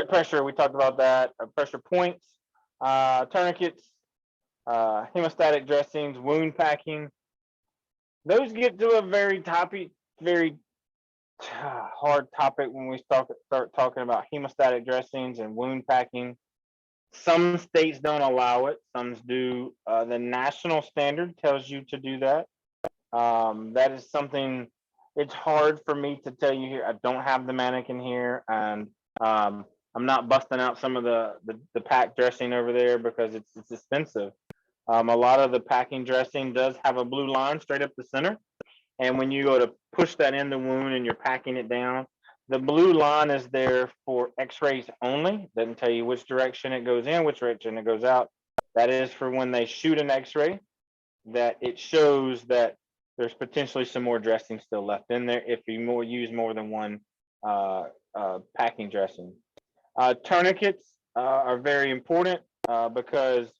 Speaker 1: pressure. We talked about that. Pressure points. Tourniquets. Hemostatic dressings. Wound packing. Those get to a very hard topic when we start talking about hemostatic dressings and wound packing. Some states don't allow it, some do. The national standard tells you to do that. That is something, it's hard for me to tell you here. I don't have the mannequin here, and I'm not busting out some of the pack dressing over there because it's expensive. A lot of the packing dressing does have a blue line straight up the center. And when you go to push that in the wound and you're packing it down, the blue line is there for x-rays only. Doesn't tell you which direction it goes in, which direction it goes out. That is for when they shoot an x-ray, that it shows that there's potentially some more dressing still left in there if you use more than one packing dressing. Tourniquets are very important because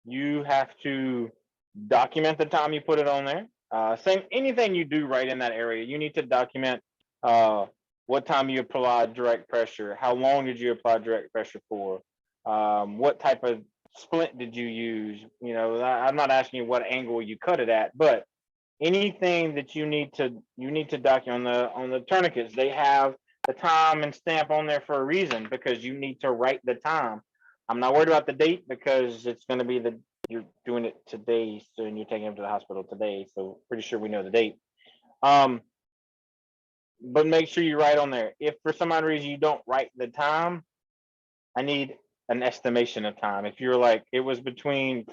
Speaker 1: you have to document the time you put it on there. Anything you do right in that area, you need to document what time you applied direct pressure, how long did you apply direct pressure for, what type of splint did you use. I'm not asking you what angle you cut it at, but anything that you need to document on the tourniquets. They have the time and stamp on there for a reason, because you need to write the time. I'm not worried about the date because it's going to be you're doing it today, so and you're taking him to the hospital today, so pretty sure we know the date. But make sure you write on there. If for some odd reason you don't write the time, I need an estimation of time. If you're like, it was between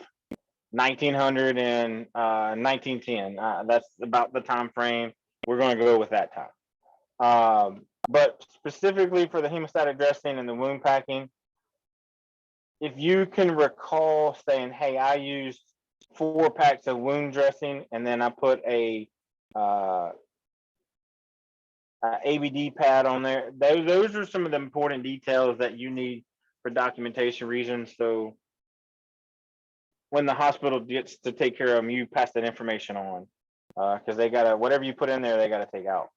Speaker 1: 1900 and 1910, that's about the time frame. We're going to go with that time. But specifically for the hemostatic dressing and the wound packing, if you can recall saying, hey, I used 4 packs of wound dressing and then I put a ABD pad on there. Those are some of the important details that you need for documentation reasons. So when the hospital gets to take care of them, you pass that information on, because they gotta, whatever you put in there, they gotta take out.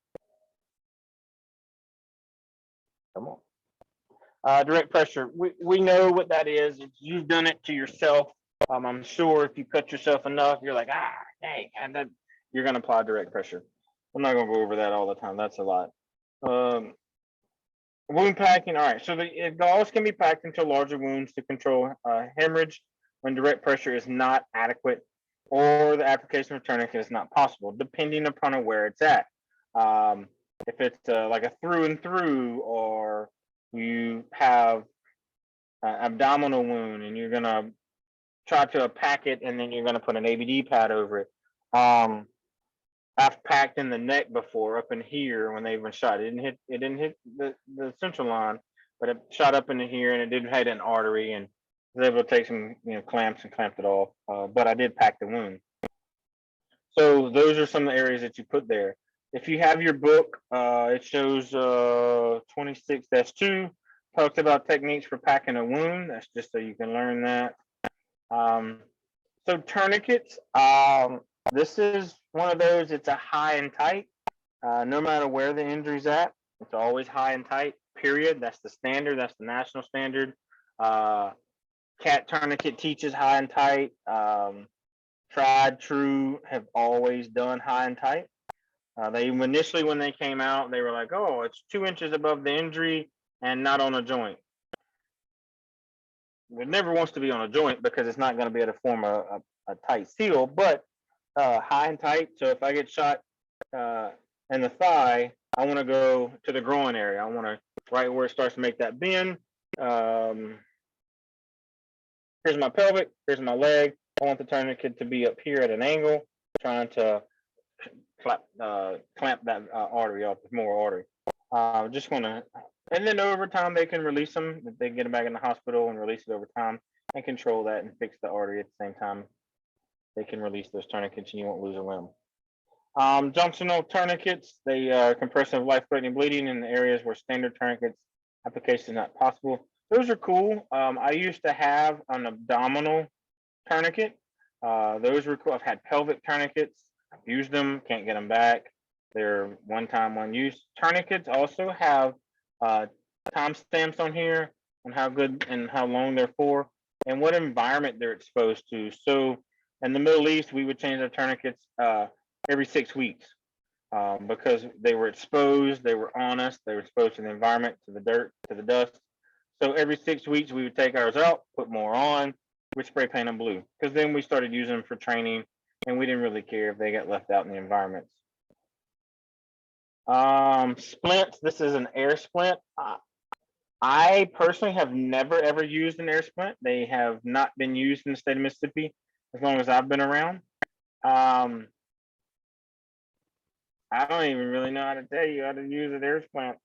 Speaker 1: Come on. Direct pressure. We know what that is. You've done it to yourself. I'm sure if you cut yourself enough, you're like, dang, and you're gonna apply direct pressure. I'm not gonna go over that all the time. That's a lot. Wound packing. All right. So the gauze can be packed into larger wounds to control hemorrhage when direct pressure is not adequate, or the application of tourniquet is not possible, depending upon where it's at. If it's like a through and through, or you have an abdominal wound and you're gonna try to pack it and then you're gonna put an ABD pad over it. I've packed in the neck before, up in here when they've been shot. It didn't hit the central line, but it shot up into here and it did hit an artery, and was able to take some clamps and clamped it off. But I did pack the wound. So those are some of the areas that you put there. If you have your book, it shows 26-2 talks about techniques for packing a wound. That's just so you can learn that. So tourniquets. This is one of those, it's a high and tight. No matter where the injury's at, it's always high and tight, period. That's the standard, that's the national standard. Cat tourniquet teaches high and tight. Tried True have always done high and tight. They initially, when they came out, they were like, oh, it's 2 inches above the injury and not on a joint. It never wants to be on a joint because it's not going to be able to form a tight seal, but high and tight. So if I get shot in the thigh, I want to go to the groin area. I want to right where it starts to make that bend. Here's my pelvic, here's my leg. I want the tourniquet to be up here at an angle, trying to clamp that artery off with more artery. Just want to, and then over time they can release them. They get them back in the hospital and release it over time and control that and fix the artery at the same time. They can release those tourniquets and you won't lose a limb. Junctional tourniquets, they are compressive life-threatening bleeding in the areas where standard tourniquets application is not possible. Those are cool. I used to have an abdominal tourniquet. Those were cool. I've had pelvic tourniquets. I've used them, can't get them back. They're one time, one use. Tourniquets also have time stamps on here on how good and how long they're for and what environment they're exposed to. So in the Middle East, we would change our tourniquets every 6 weeks because they were exposed, they were on us, they were exposed to the environment, to the dirt, to the dust. So every 6 weeks, we would take ours out, put more on, with spray paint them blue, because then we started using them for training, and we didn't really care if they got left out in the environments. Splints, this is an air splint. I personally have never ever used an air splint. They have not been used in the state of Mississippi as long as I've been around. I don't even really know how to tell you how to use an air splint.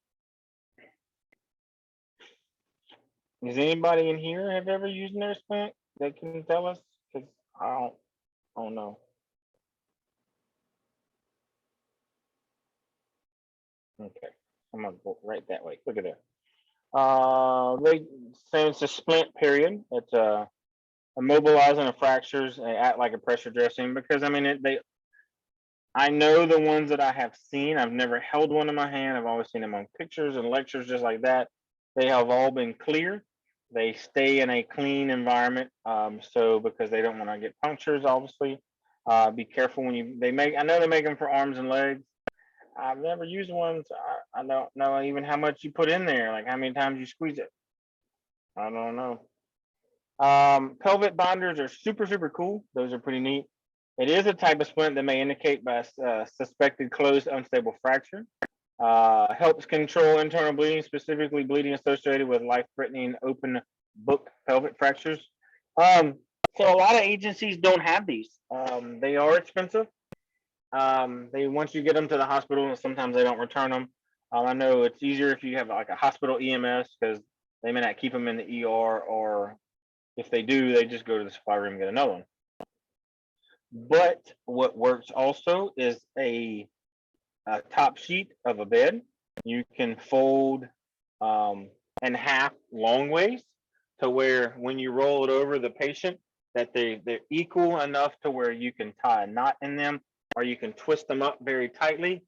Speaker 1: Does anybody in here have ever used an air splint that can tell us? Because I don't know. Okay, I'm gonna go right that way. Look at that. They say it's a splint period. It's immobilizing of fractures and act like a pressure dressing, because I mean I know the ones that I have seen. I've never held one in my hand. I've always seen them on pictures and lectures just like that. They have all been clear. They stay in a clean environment. So because they don't want to get punctures, obviously. Be careful when they make, I know they make them for arms and legs. I've never used one, so I don't know even how much you put in there, like how many times you squeeze it. I don't know. Pelvic binders are super cool. Those are pretty neat. It is a type of splint that may indicate by suspected closed unstable fracture. Helps control internal bleeding, specifically bleeding associated with life-threatening open book pelvic fractures. So a lot of agencies don't have these. They are expensive. They once you get them to the hospital, sometimes they don't return them. I know it's easier if you have like a hospital EMS because they may not keep them in the ER, or if they do, they just go to the supply room and get another one. But what works also is a top sheet of a bed. You can fold in half long ways to where when you roll it over the patient, that they're equal enough to where you can tie a knot in them, or you can twist them up very tightly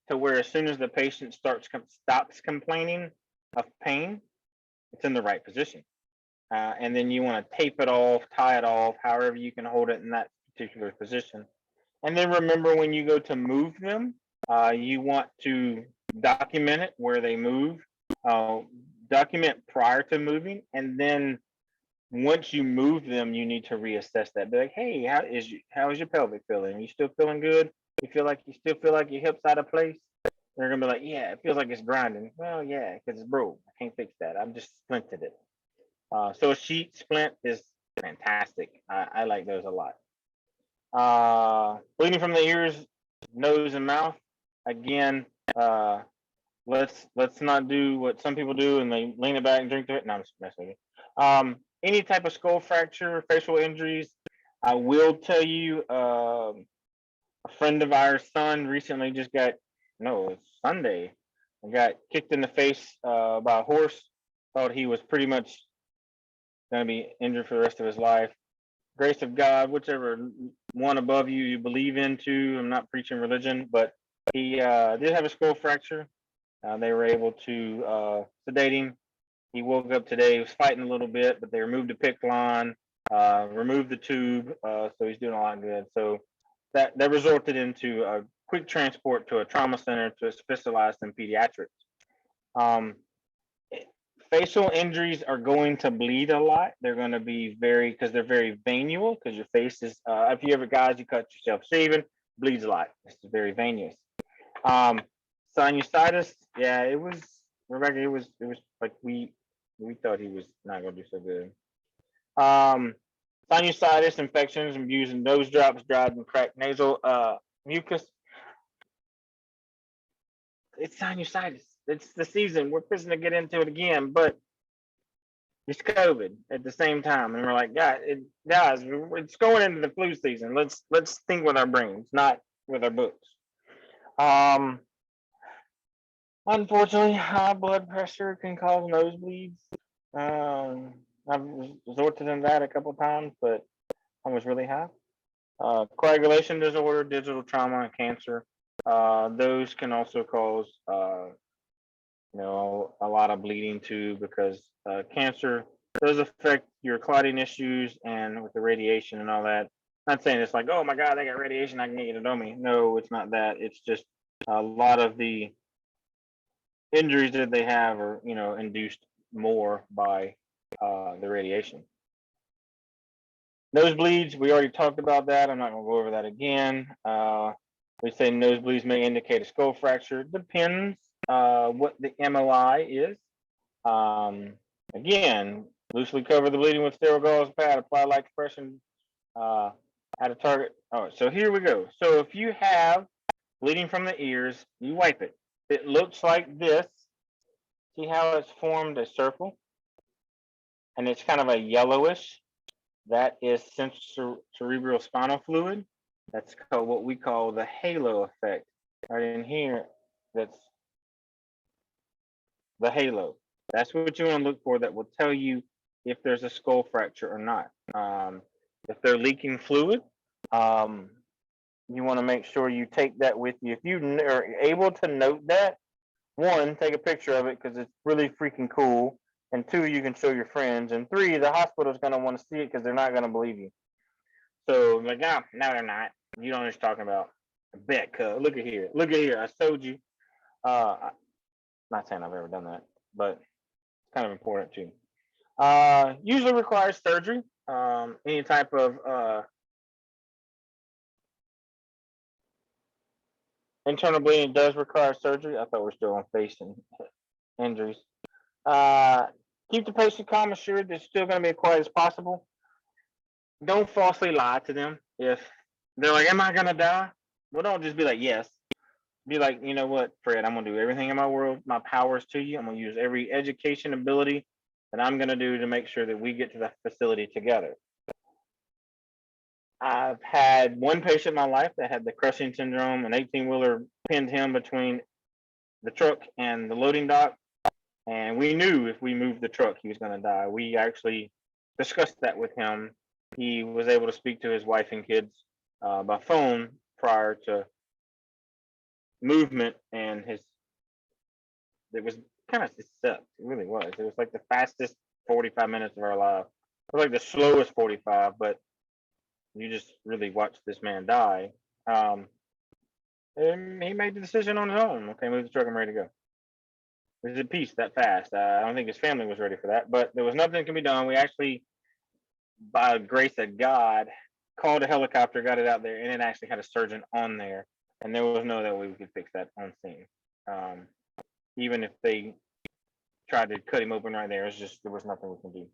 Speaker 1: to where as soon as the patient stops complaining of pain, it's in the right position. And then you want to tape it off, tie it off, however you can hold it in that particular position. And then remember, when you go to move them, you want to document it where they move, document prior to moving, and then once you move them, you need to reassess that. Be like, hey, how is your pelvic feeling? You still feeling good? You still feel like your hips out of place? They're gonna be like, yeah, it feels like it's grinding. Well, yeah, because it's broke. I can't fix that. I'm just splinted it. So a sheet splint is fantastic. I like those a lot. Bleeding from the ears, nose, and mouth. Again, let's not do what some people do and they lean it back and drink to it. No, I'm just messing with you. Any type of skull fracture, facial injuries. I will tell you, a friend of ours' son recently just got, no, it's Sunday, got kicked in the face by a horse. Thought he was pretty much going to be injured for the rest of his life. Grace of God, whichever one above you believe into. I'm not preaching religion, but he did have a skull fracture. They were able to sedate him. He woke up today. He was fighting a little bit, but they removed the PICC line, removed the tube, so he's doing a lot good. So that resulted into a quick transport to a trauma center to specialize in pediatrics. Facial injuries are going to bleed a lot. They're going to be because they're very venual, because your face is, if you ever guys, you cut yourself shaving, bleeds a lot. It's very venous. Sinusitis, yeah, it was, Rebecca, it was like we thought he was not going to do so good. Sinusitis, infections, and using nose drops, dried and cracked nasal mucus. It's sinusitis. It's the season. We're fixing to get into it again, but it's COVID at the same time, and we're like, guys, it's going into the flu season. Let's think with our brains, not with our books. Unfortunately, high blood pressure can cause nosebleeds. I've resorted to that a couple of times, but I was really high. Coagulation disorder, digital trauma, and cancer. Those can also cause, a lot of bleeding too, because cancer does affect your clotting issues and with the radiation and all that. Not saying it's like, oh my God, I got radiation, I can get you to know me. No, it's not that. It's just a lot of the injuries that they have are, induced more by the radiation. Nosebleeds, we already talked about that. I'm not going to go over that again. We say nosebleeds may indicate a skull fracture. Depends what the MOI is. Again, loosely cover the bleeding with sterile gauze pad, apply light compression at a target. Oh, so here we go. So if you have bleeding from the ears, you wipe it. It looks like this. See how it's formed a circle? And it's kind of a yellowish. That is cerebral spinal fluid. That's called what we call the halo effect. Right in here, that's the halo. That's what you want to look for. That will tell you if there's a skull fracture or not. If they're leaking fluid, you want to make sure you take that with you. If you are able to note that, one, take a picture of it because it's really freaking cool. And two, you can show your friends. And three, the hospital's going to want to see it because they're not going to believe you. So, like, no, they're not. You don't know what you're talking about. I bet, cuz. Look at here. Look at here. I showed you. Not saying I've ever done that, but it's kind of important too. Usually requires surgery. Any type of internal bleeding does require surgery. I thought we're still on face and injuries. Keep the patient calm, assured they're still going to be as quiet as possible. Don't falsely lie to them. If they're like, am I going to die? Well, don't just be like, yes. Be like, you know what, Fred, I'm going to do everything in my world, my powers to you. I'm going to use every education ability that I'm going to do to make sure that we get to the facility together. I've had one patient in my life that had the crushing syndrome. An 18-wheeler pinned him between the truck and the loading dock. And we knew if we moved the truck, he was going to die. We actually discussed that with him. He was able to speak to his wife and kids by phone prior to movement, and it was kind of sucked. It really was. It was like the fastest 45 minutes of our life. It was like the slowest 45, but you just really watched this man die. And he made the decision on his own. Okay, move the truck, I'm ready to go. It was at peace that fast. I don't think his family was ready for that, but there was nothing that can be done. We actually, by the grace of God, called a helicopter, got it out there, and it actually had a surgeon on there. And there was no way we could fix that on scene. Even if they tried to cut him open right there, there was nothing we can do.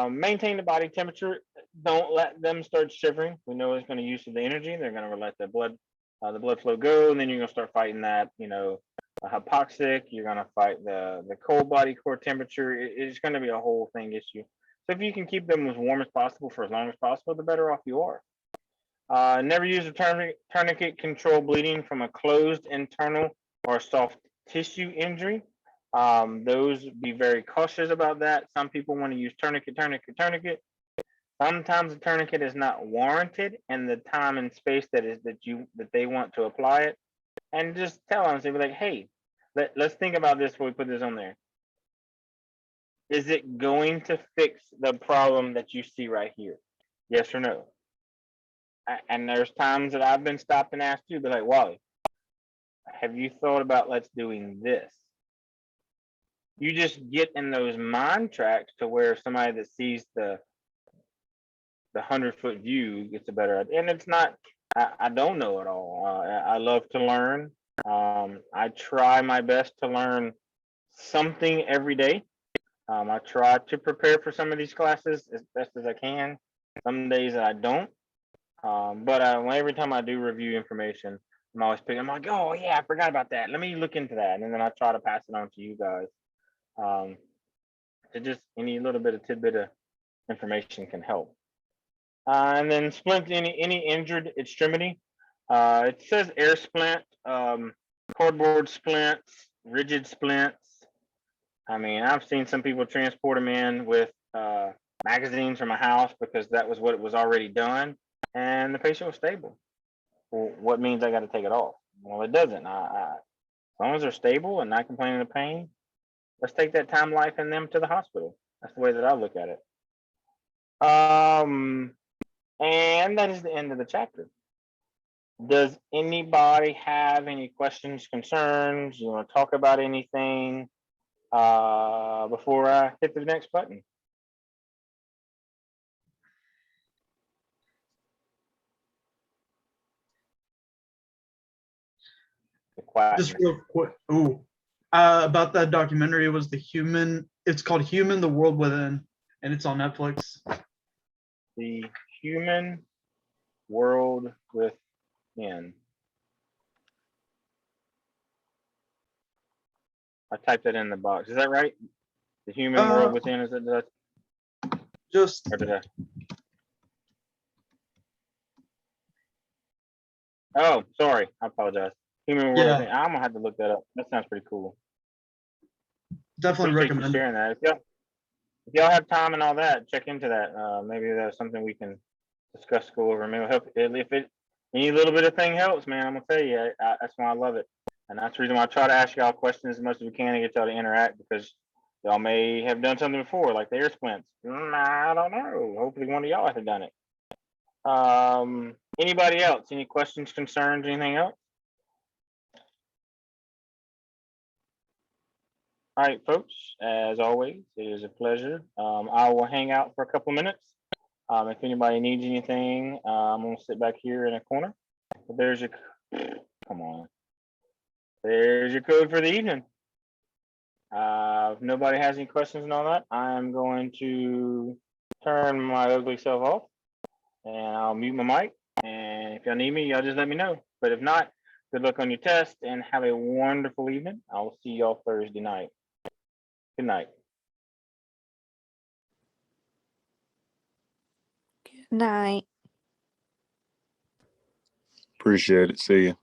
Speaker 1: Maintain the body temperature. Don't let them start shivering. We know it's going to use the energy. They're going to let the blood flow go, and then you're going to start fighting that, hypoxic. You're going to fight the cold body core temperature. It's going to be a whole thing issue. So if you can keep them as warm as possible for as long as possible, the better off you are. Never use a tourniquet control bleeding from a closed internal or soft tissue injury. Those, be very cautious about that. Some people want to use tourniquet. Sometimes the tourniquet is not warranted in the time and space that they want to apply it. And just tell them, say like, hey, let's think about this before we put this on there. Is it going to fix the problem that you see right here? Yes or no? And there's times that I've been stopped and asked you, be like, Wally, have you thought about let's doing this? You just get in those mind tracks to where somebody that sees the 100-foot view gets a better idea. And it's not, I don't know it all. I love to learn. I try my best to learn something every day. I try to prepare for some of these classes as best as I can. Some days I don't. But every time I do review information, I'm always picking, I'm like, oh yeah, I forgot about that. Let me look into that. And then I try to pass it on to you guys. To just any little bit of tidbit of information can help. And then splint, any injured extremity. It says air splint, cardboard splints, rigid splints. I mean, I've seen some people transport them in with magazines from a house because that was what it was already done. And the patient was stable. Well, what means I got to take it off? Well, it doesn't. As long as they're stable and not complaining of pain, let's take that time, life, and them to the hospital. That's the way that I look at it. And that is the end of the chapter. Does anybody have any questions, concerns? You want to talk about anything before I hit the next button?
Speaker 3: Just real quick. About that documentary, it was it's called Human, the World Within, and it's on Netflix.
Speaker 1: The Human World Within. I typed that in the box. Is that right? The Human World Within, is it that?
Speaker 3: Just
Speaker 1: Or did I? Oh, sorry. I apologize. Human World Within. I'm gonna have to look that up. That sounds pretty cool.
Speaker 3: Definitely recommend
Speaker 1: sharing that. If y'all have time and all that, check into that. Maybe that's something we can discuss, go over. Maybe help. If any little bit of thing helps, man, I'm gonna tell you, that's why I love it. And that's the reason why I try to ask y'all questions as much as we can and get y'all to interact, because y'all may have done something before, like the air splints. I don't know. Hopefully one of y'all have done it. Anybody else? Any questions, concerns, anything else? All right, folks, as always, it is a pleasure. I will hang out for a couple minutes. If anybody needs anything, I'm gonna sit back here in a corner. But there's your, come on. There's your code for the evening. If nobody has any questions and all that, I'm going to turn my ugly self off and I'll mute my mic. And if y'all need me, y'all just let me know. But if not, good luck on your test and have a wonderful evening. I'll see y'all Thursday night. Good night.
Speaker 5: Good night.
Speaker 2: Appreciate it. See you.